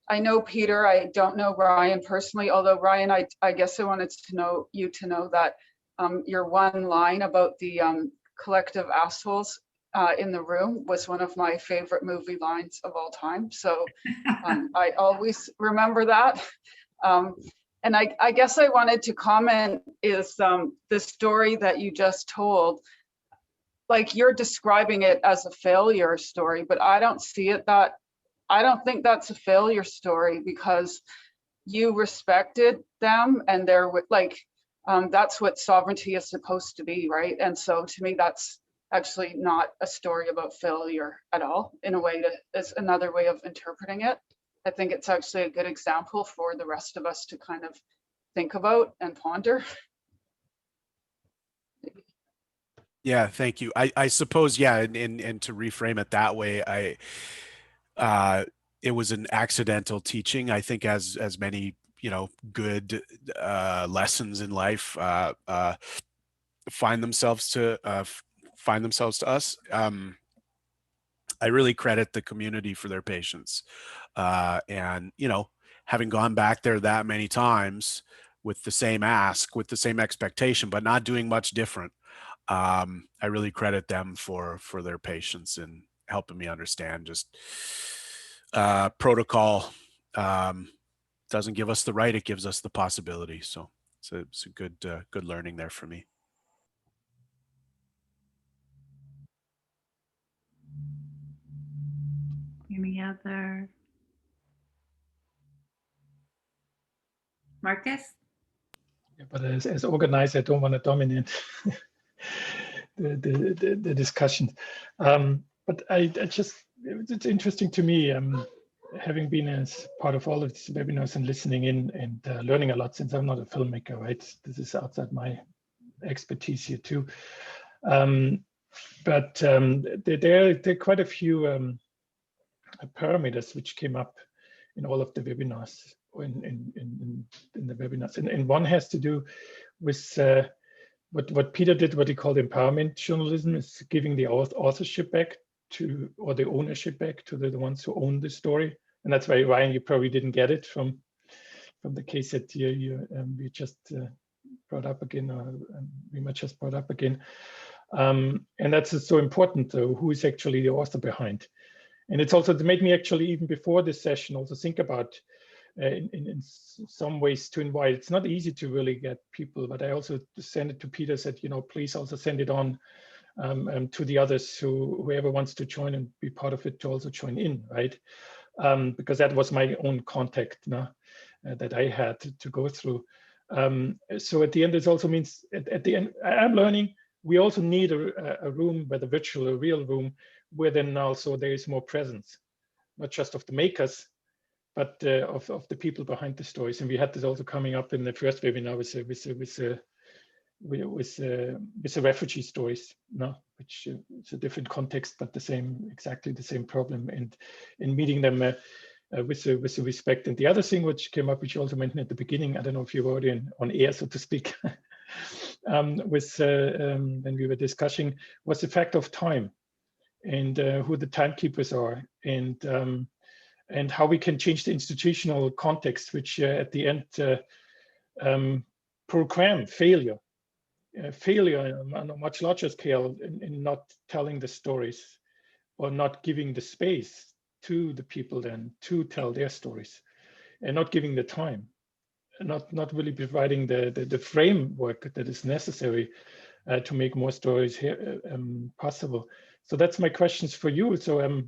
I know Peter, I don't know Ryan personally, although Ryan, I guess I wanted to know you to know that your one line about the collective assholes in the room was one of my favorite movie lines of all time. So I always remember that. And I guess I wanted to comment is the story that you just told, like, you're describing it as a failure story, but I don't see it that, I don't think that's a failure story, because you respected them, and they're like, that's what sovereignty is supposed to be, right? And so to me, that's actually not a story about failure at all. In a way, that is another way of interpreting it. I think it's actually a good example for the rest of us to kind of think about and ponder. Yeah, thank you. I suppose, yeah, and to reframe it that way, it was an accidental teaching. I think as many, good lessons in life find themselves to us. I really credit the community for their patience. And, you know, having gone back there that many times with the same ask, with the same expectation, but not doing much different, I really credit them for their patience in helping me understand just protocol doesn't give us the right, it gives us the possibility. So it's a good good learning there for me. Any other? Markus? Yeah, but as organizer, I don't want to dominate the discussion. But I just, it's interesting to me, having been as part of all of these webinars and listening in and learning a lot, since I'm not a filmmaker, right? This is outside my expertise here too. But there are quite a few parameters which came up in all of the webinars, or in the webinars, and one has to do with what Peter did, what he called empowerment journalism, is giving the authorship back to, or the ownership back to the ones who own the story. And that's why, Ryan, you probably didn't get it from the case that you just brought up again, or we might just brought up again. And that's just so important, though, who is actually the author behind. And it's also to make me actually, even before this session, also think about in some ways to invite. It's not easy to really get people, but I also sent it to Peter, said, you know, please also send it on to the others, whoever wants to join and be part of it, to also join in, right? Because that was my own contact that I had to go through. So at the end, this also means at the end, I'm learning, we also need a room, whether virtual or real room, where then also there is more presence, not just of the makers, but of the people behind the stories. And we had this also coming up in the first webinar with the refugee stories, which is a different context, but exactly the same problem, and in meeting them with the respect. And the other thing which came up, which you also mentioned at the beginning, I don't know if you were already on air, so to speak, when we were discussing, was the fact of time, and who the timekeepers are, and how we can change the institutional context, which at the end program failure on a much larger scale in not telling the stories, or not giving the space to the people then to tell their stories, and not giving the time, and not really providing the framework that is necessary to make more stories here possible. So that's my questions for you. So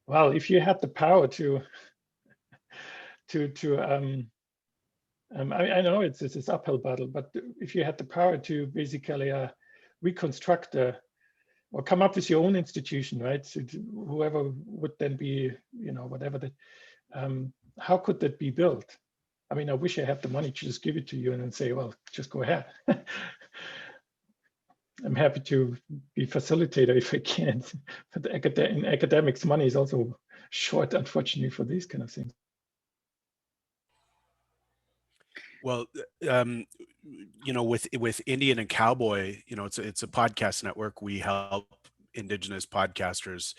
well, if you had the power I know it's this uphill battle, but if you had the power to basically reconstruct or come up with your own institution, right? So whoever would then be, you know, whatever that, how could that be built? I mean, I wish I had the money to just give it to you and then say, well, just go ahead. I'm happy to be facilitator if I can. But in academics, money is also short, unfortunately, for these kind of things. Well, you know, with Indian and Cowboy, you know, it's a podcast network. We help Indigenous podcasters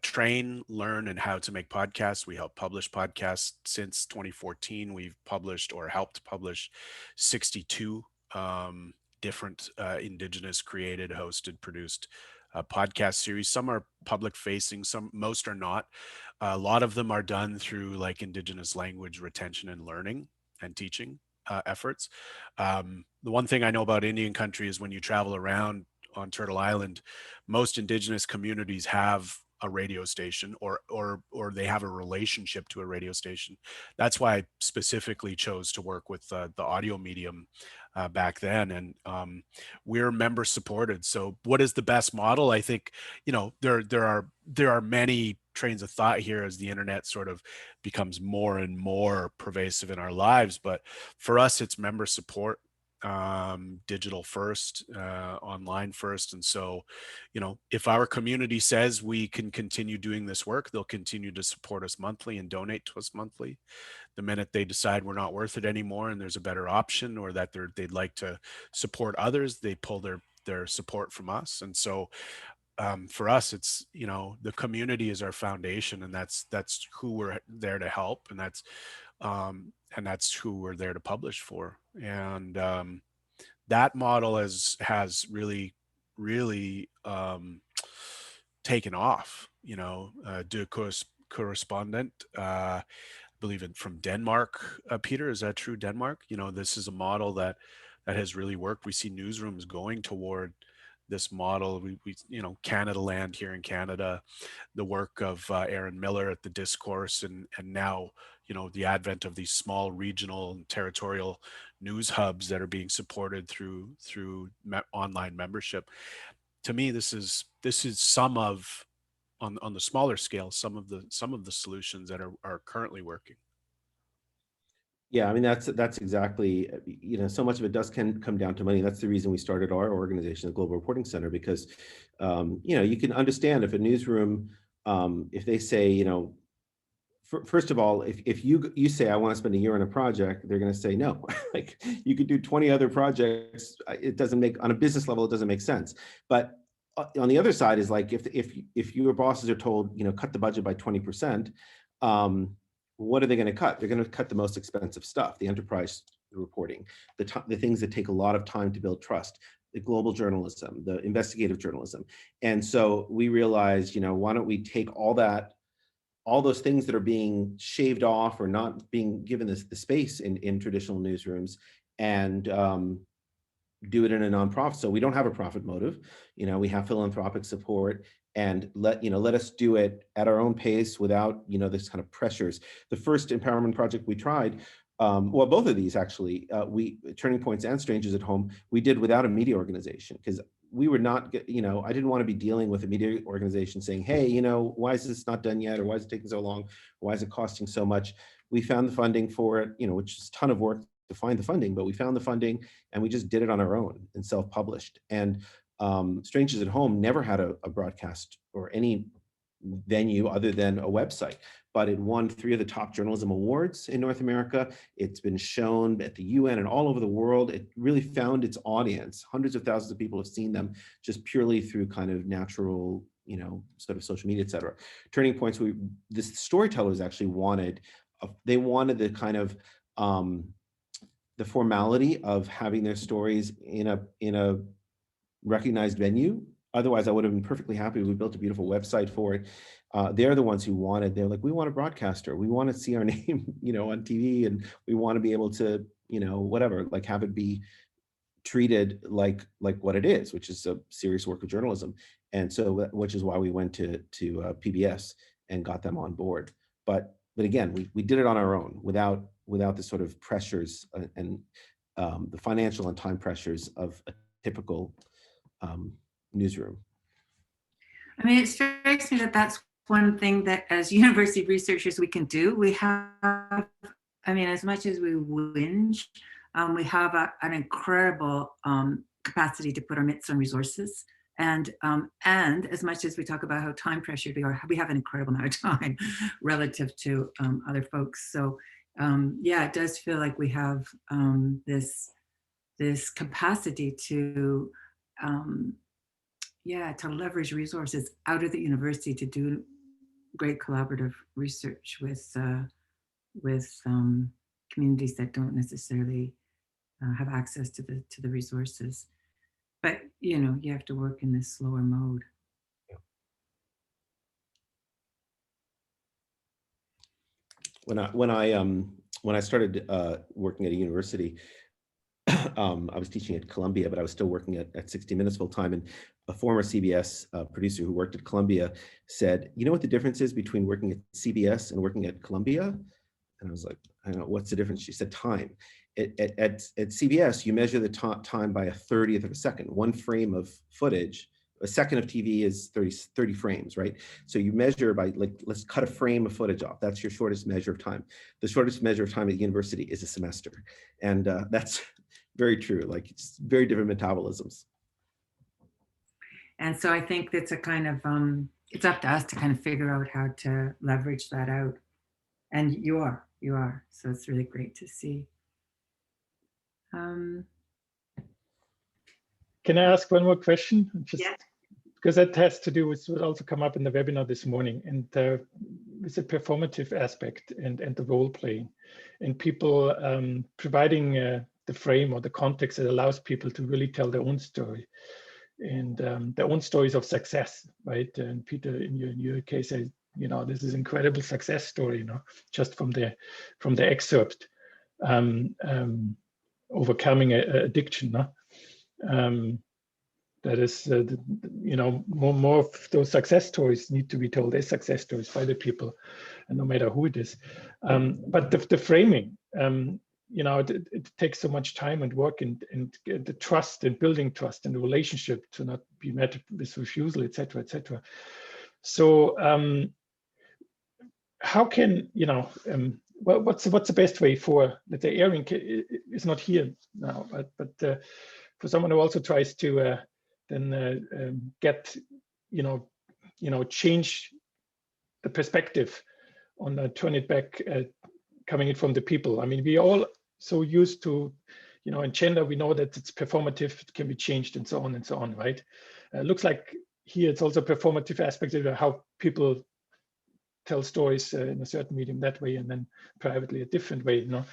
train, learn, and how to make podcasts. We help publish podcasts. Since 2014, we've published or helped publish 62 different Indigenous created, hosted, produced podcast series. Some are public facing, most are not. A lot of them are done through like Indigenous language retention and learning and teaching efforts. The one thing I know about Indian country is when you travel around on Turtle Island, most Indigenous communities have a radio station, or they have a relationship to a radio station. That's why I specifically chose to work with the audio medium back then, and we're member supported. So what is the best model? I think, you know, there are many trains of thought here as the internet sort of becomes more and more pervasive in our lives, but for us it's member support, digital first, online first. And so, you know, if our community says we can continue doing this work, they'll continue to support us monthly and donate to us monthly. The minute they decide we're not worth it anymore and there's a better option, or that they'd like to support others, they pull their support from us. And so for us, it's, you know, the community is our foundation, and that's who we're there to help, and that's who we're there to publish for. And that model has really taken off. You know, correspondent, I believe from Denmark. Peter, is that true? Denmark? You know, this is a model that has really worked. We see newsrooms going toward this model. We you know, Canada Land here in Canada, the work of Erin Miller at the Discourse, and now, you know, the advent of these small regional and territorial news hubs that are being supported through online membership. To me, this is some of, on the smaller scale, some of the solutions that are currently working. Yeah, I mean, that's exactly, you know, so much of it can come down to money. That's the reason we started our organization, the Global Reporting Center, because, you know, you can understand if a newsroom, if they say, you know, first of all, if you say, I want to spend a year on a project, they're going to say no. Like, you could do 20 other projects. It doesn't make, on a business level, it doesn't make sense. But on the other side is like, if your bosses are told, you know, cut the budget by 20%, what are they going to cut? They're going to cut the most expensive stuff, the enterprise reporting, the things that take a lot of time to build trust, the global journalism, the investigative journalism. And so we realized, you know, why don't we take all those things that are being shaved off or not being given the space in traditional newsrooms, and do it in a nonprofit. So we don't have a profit motive. You know, we have philanthropic support, and let us do it at our own pace without, you know, this kind of pressures. The first empowerment project we tried, well, both of these actually, Turning Points and Strangers at Home, we did without a media organization, because we were not, you know, I didn't want to be dealing with a media organization saying, hey, you know, why is this not done yet? Or why is it taking so long? Why is it costing so much? We found the funding for it, you know, which is a ton of work to find the funding, but we found the funding and we just did it on our own and self-published. And Strangers at Home never had a broadcast or any venue other than a website, but it won 3 of the top journalism awards in North America. It's been shown at the UN and all over the world. It really found its audience. Hundreds of thousands of people have seen them just purely through kind of natural, you know, sort of social media, et cetera. Turning Points, the storytellers actually wanted, they wanted the kind of, the formality of having their stories in a recognized venue. Otherwise, I would have been perfectly happy. We built a beautiful website for it. They're the ones who wanted, they're like, we want a broadcaster. We want to see our name, you know, on TV, and we want to be able to, you know, whatever, like have it be treated like what it is, which is a serious work of journalism. And so, which is why we went to PBS and got them on board. But again, we did it on our own without the sort of pressures and the financial and time pressures of a typical newsroom. I mean, it strikes me that that's one thing that as university researchers we can do. We have, I mean, as much as we whinge, we have an incredible capacity to put our mitts on resources. And as much as we talk about how time pressured we are, we have an incredible amount of time relative to other folks. So yeah, it does feel like we have this capacity to to leverage resources out of the university to do great collaborative research with communities that don't necessarily have access to the resources. But you know, you have to work in this slower mode. When I started working at a university, I was teaching at Columbia, but I was still working at 60 Minutes full time. And a former CBS producer who worked at Columbia said, you know what the difference is between working at CBS and working at Columbia? And I was like, I don't know, what's the difference? She said, time. At CBS, you measure the time by a 30th of a second. One frame of footage, a second of TV is 30 frames, right? So you measure by, like, let's cut a frame of footage off. That's your shortest measure of time. The shortest measure of time at university is a semester. And that's very true. Like, it's very different metabolisms. And so I think that's a kind of, it's up to us to kind of figure out how to leverage that out. And you are. So it's really great to see. Can I ask one more question? Just because that has to do with what also come up in the webinar this morning, and with the performative aspect and the role playing, and people providing the frame or the context that allows people to really tell their own story and their own stories of success, right? And Peter, in your case, you know, this is incredible success story, you know, just from the excerpt, overcoming addiction, no? That is, you know, more of those success stories need to be told as success stories by the people, and no matter who it is. But the framing, you know, it takes so much time and work and the trust and building trust and the relationship to not be met with refusal, etc., etc. So how can, you know, what's the best way for, let's say, Erin is not here now, but for someone who also tries to then get, you know, change the perspective on turn it back, coming in from the people. I mean, we all so used to, you know, in gender, we know that it's performative, it can be changed and so on, right? Looks like here it's also performative aspect of how people tell stories in a certain medium that way, and then privately a different way, you know.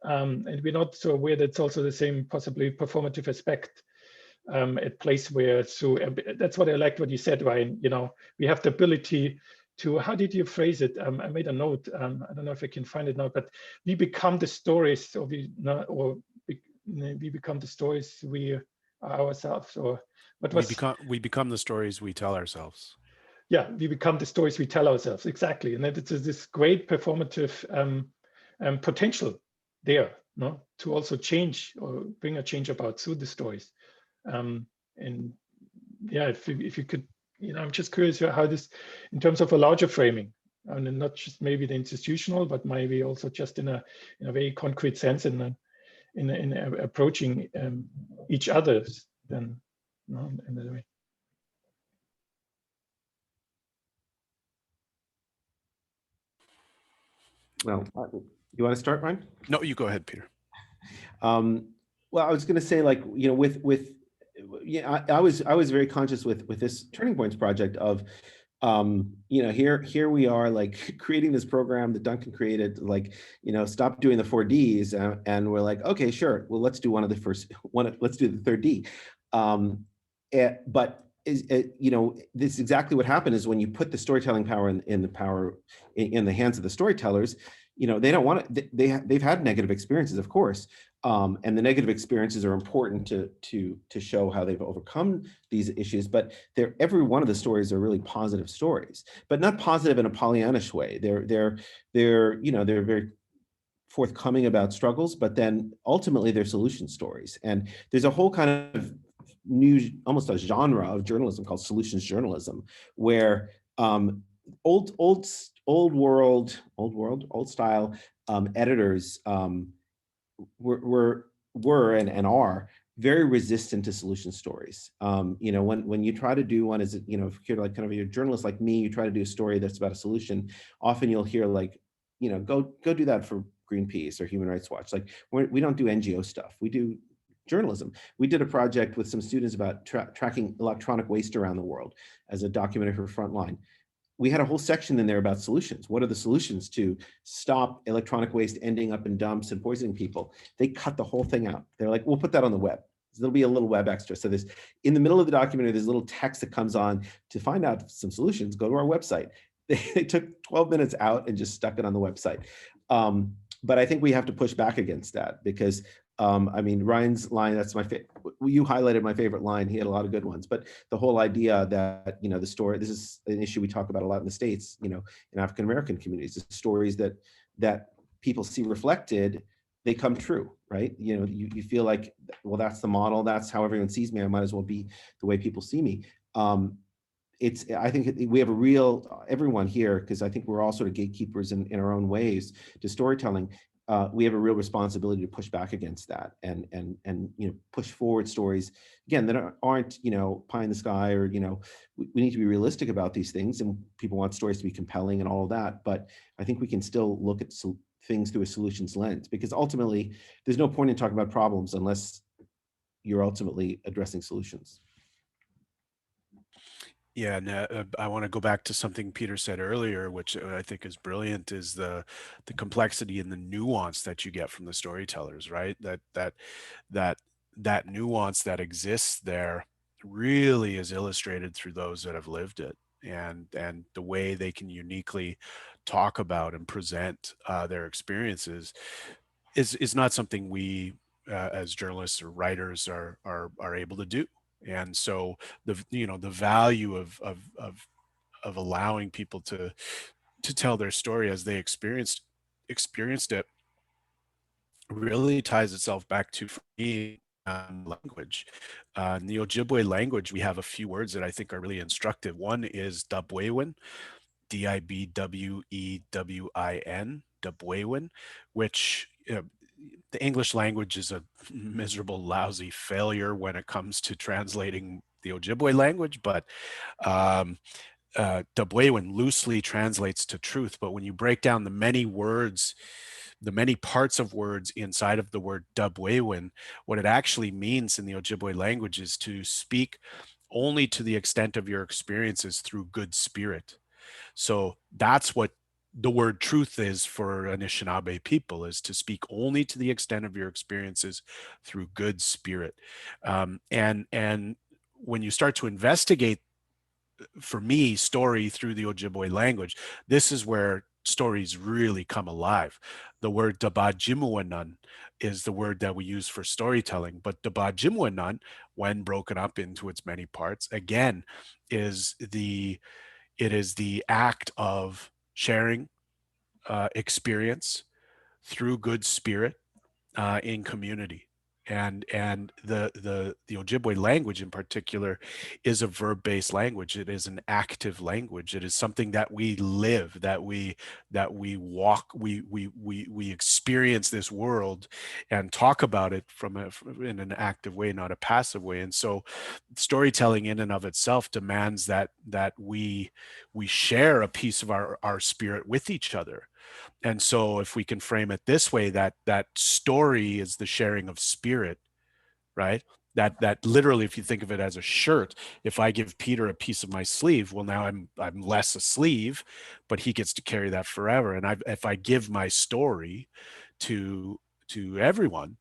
And we're not so aware that it's also the same possibly performative aspect at place where, so that's what I liked what you said, Ryan, you know, we have the ability to, how did you phrase it? I made a note, I don't know if I can find it now, but we become the stories, or we become the stories we are ourselves, or what was... We become the stories we tell ourselves. Yeah, we become the stories we tell ourselves, exactly. And then it's this great performative potential there, no, to also change or bring a change about through the stories. And yeah, if you could, you know, I'm just curious how this, in terms of a larger framing, and not just maybe the institutional, but maybe also just in a very concrete sense, in approaching each other, then, you know, in that way. Well, you want to start, Ryan? No, you go ahead, Peter. Well, I was going to say, like, you know, yeah, I was very conscious with this Turning Points project of, you know, here we are, like, creating this program that Duncan created, like, you know, stop doing the 4Ds, and we're like, okay, sure, well, let's do let's do the third D. But you know, this is exactly what happened is when you put the storytelling power in the hands of the storytellers, you know, they don't want it. They've had negative experiences, of course, and the negative experiences are important to show how they've overcome these issues. But every one of the stories are really positive stories, but not positive in a Pollyannish way. They're you know, they're very forthcoming about struggles, but then ultimately they're solution stories. And there's a whole kind of new, almost a genre of journalism called solutions journalism, where old style editors were and are very resistant to solution stories. You know, when you try to do one, as you know, if you're like kind of a journalist like me, you try to do a story that's about a solution. Often you'll hear, like, you know, go do that for Greenpeace or Human Rights Watch. Like, we don't do NGO stuff. We do journalism. We did a project with some students about tracking electronic waste around the world as a documentary for Frontline. We had a whole section in there about solutions. What are the solutions to stop electronic waste ending up in dumps and poisoning people? They cut the whole thing out. They're like, we'll put that on the web. So there'll be a little web extra. So there's, in the middle of the documentary, there's a little text that comes on to find out some solutions. Go to our website. They took 12 minutes out and just stuck it on the website. But I think we have to push back against that, because I mean, Ryan's line, that's my favorite. You highlighted my favorite line. He had a lot of good ones, but the whole idea that, you know, the story, this is an issue we talk about a lot in the States, you know, in African-American communities, the stories that people see reflected, they come true, right? You know, you feel like, well, that's the model. That's how everyone sees me. I might as well be the way people see me. I think we have a real, everyone here, because I think we're all sort of gatekeepers in our own ways to storytelling. We have a real responsibility to push back against that and you know, push forward stories, again, that aren't, you know, pie in the sky, or, you know, we need to be realistic about these things, and people want stories to be compelling and all of that. But I think we can still look at things through a solutions lens, because ultimately there's no point in talking about problems unless you're ultimately addressing solutions. Yeah, and I want to go back to something Peter said earlier, which I think is brilliant, is the complexity and the nuance that you get from the storytellers, right? That nuance that exists there really is illustrated through those that have lived it, and the way they can uniquely talk about and present their experiences is not something we as journalists or writers are able to do. And so the value of allowing people to tell their story as they experienced it really ties itself back to, for me, language. In the Ojibwe language, we have a few words that I think are really instructive. One is Dubwewin, Dibwewin, Dubwewin, which the English language is a miserable, lousy failure when it comes to translating the Ojibwe language, but Dubwewin loosely translates to truth. But when you break down the many words, the many parts of words inside of the word Dubwewin, what it actually means in the Ojibwe language is to speak only to the extent of your experiences through good spirit. So that's what the word truth is for Anishinaabe people, is to speak only to the extent of your experiences through good spirit. And when you start to investigate, for me, story through the Ojibwe language, this is where stories really come alive. The word Dabajimuanan is the word that we use for storytelling, but Dabajimuanan, when broken up into its many parts, again, is the act of sharing experience through good spirit in community. And the Ojibwe language in particular is a verb-based language. It is an active language. It is something that we live, that we walk, we experience this world and talk about it in an active way, not a passive way. And so storytelling in and of itself demands that we share a piece of our spirit with each other. And so if we can frame it this way, that story is the sharing of spirit, right? That literally, if you think of it as a shirt, if I give Peter a piece of my sleeve, well, now I'm less a sleeve, but he gets to carry that forever. And if I give my story to everyone,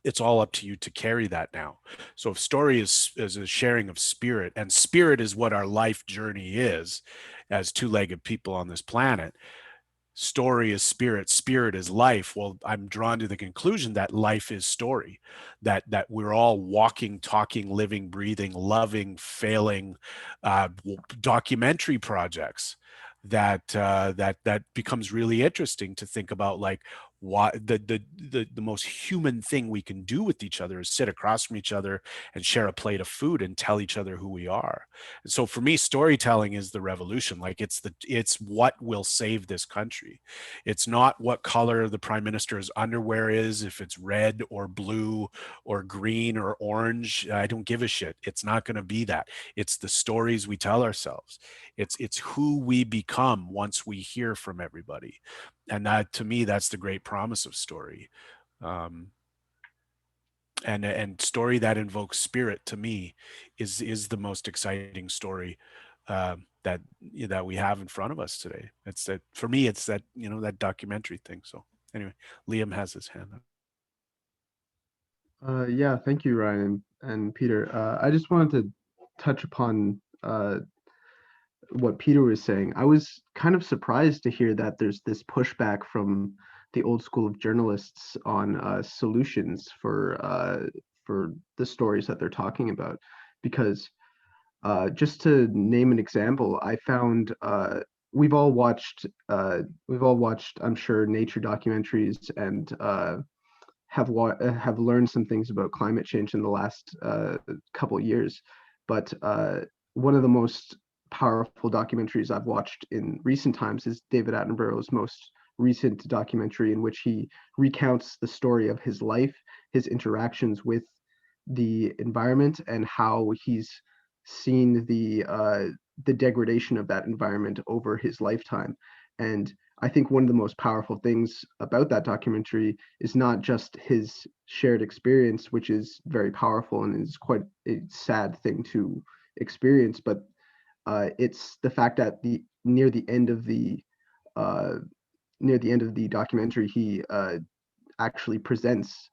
it's all up to you to carry that now. So if story is a sharing of spirit, and spirit is what our life journey is as two-legged people on this planet, story is spirit, spirit is life. Well, I'm drawn to the conclusion that life is story, that we're all walking, talking, living, breathing, loving, failing documentary projects that becomes really interesting to think about, like, why the most human thing we can do with each other is sit across from each other and share a plate of food and tell each other who we are. And so for me, storytelling is the revolution. Like, it's what will save this country. It's not what color the prime minister's underwear is, if it's red or blue or green or orange. I don't give a shit. It's not going to be that. It's the stories we tell ourselves. It's who we become once we hear from everybody. And that, to me, that's the great promise of story. And story that invokes spirit, to me, is the most exciting story that we have in front of us today. It's that, for me, it's that, that documentary thing. So anyway, Liam has his hand up. Yeah, thank you, Ryan and Peter. I just wanted to touch upon what Peter was saying. I was kind of surprised to hear that there's this pushback from the old school of journalists on solutions for the stories that they're talking about. Because just to name an example, I found we've all watched, I'm sure, nature documentaries, and have learned some things about climate change in the last couple years. But one of the most powerful documentaries I've watched in recent times is David Attenborough's most recent documentary, in which he recounts the story of his life, his interactions with the environment, and how he's seen the degradation of that environment over his lifetime. And I think one of the most powerful things about that documentary is not just his shared experience, which is very powerful and is quite a sad thing to experience, but it's the fact that near the end of the documentary, he actually presents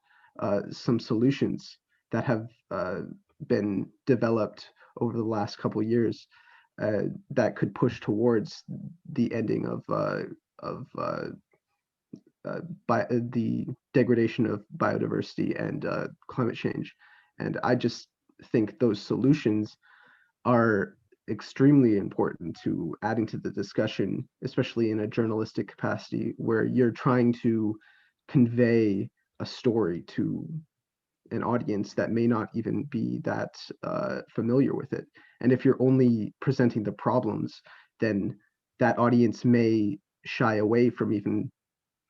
some solutions that have been developed over the last couple of years that could push towards the ending of the degradation of biodiversity and climate change. And I just think those solutions are extremely important to adding to the discussion, especially in a journalistic capacity where you're trying to convey a story to an audience that may not even be that familiar with it. And if you're only presenting the problems, then that audience may shy away from even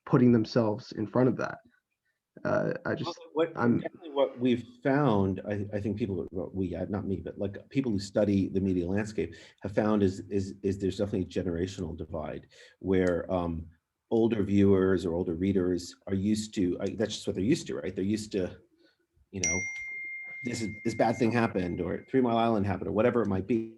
putting themselves in front of that. Definitely what we've found, I think people, not me, but like people who study the media landscape have found is there's definitely a generational divide where older viewers or older readers are used to, that's just what they're used to, right? They're used to, you know, this bad thing happened, or 3 Mile Island happened, or whatever it might be,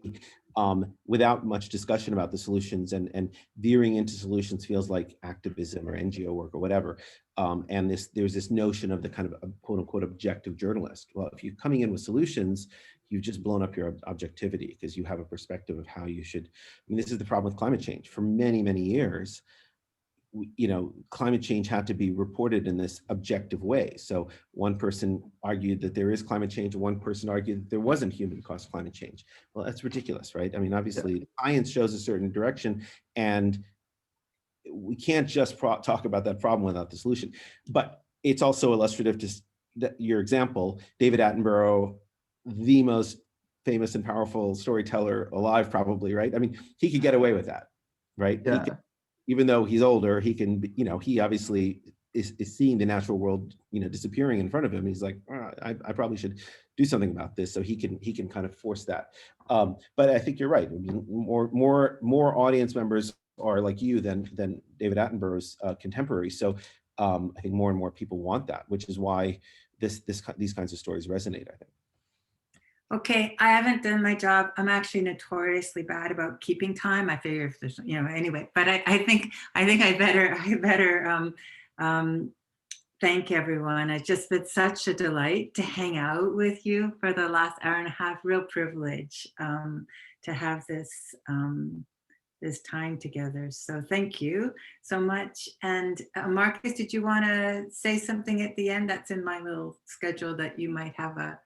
without much discussion about the solutions, and veering into solutions feels like activism or NGO work or whatever. And there's this notion of the kind of quote unquote objective journalist. Well, if you're coming in with solutions, you've just blown up your objectivity because you have a perspective of how you should. I mean, this is the problem with climate change. For many, many years, you know, climate change had to be reported in this objective way. So one person argued that there is climate change, and one person argued that there wasn't human-caused climate change. Well, that's ridiculous, right? I mean, obviously, science shows a certain direction, and we can't just talk about that problem without the solution. But it's also illustrative to your example, David Attenborough, the most famous and powerful storyteller alive, probably, right? I mean, he could get away with that, right? Yeah. Even though he's older, he can, you know, he obviously is seeing the natural world, you know, disappearing in front of him. He's like, I probably should do something about this. So he can kind of force that. But I think you're right. I mean, more audience members are like you than David Attenborough's contemporary. So I think more and more people want that, which is why these kinds of stories resonate, I think. Okay, I haven't done my job. I'm actually notoriously bad about keeping time. I figure if there's, you know, anyway, but I think I better thank everyone. It's just been such a delight to hang out with you for the last hour and a half. Real privilege to have this this time together. So thank you so much. And Markus, did you want to say something at the end? That's in my little schedule that you might have a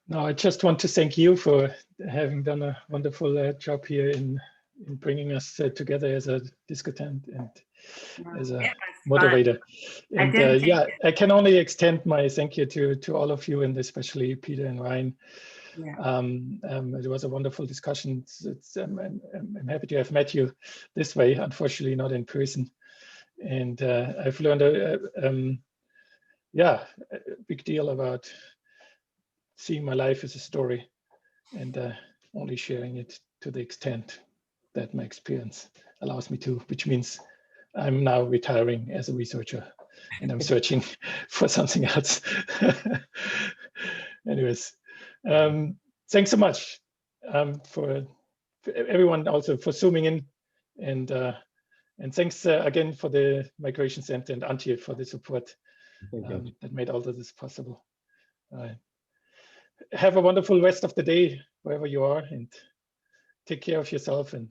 No, I just want to thank you for having done a wonderful job here in bringing us together as a discutant and as a moderator. And yeah, I can only extend my thank you to all of you, and especially Peter and Ryan. Yeah. It was a wonderful discussion. I'm happy to have met you this way, unfortunately not in person. And I've learned a big deal about seeing my life as a story, and only sharing it to the extent that my experience allows me to, which means I'm now retiring as a researcher and I'm searching for something else. Anyways, thanks so much for everyone also for zooming in, and thanks again for the Migration Center and Antje for the support that made all of this possible. Have a wonderful rest of the day wherever you are, and take care of yourself. And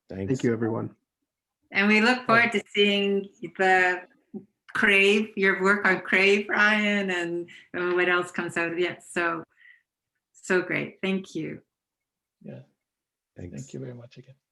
thank you, everyone. And we look forward to seeing the Crave, your work on Crave, Ryan, and what else comes out of it. So great. Thank you. Yeah. Thank you very much again.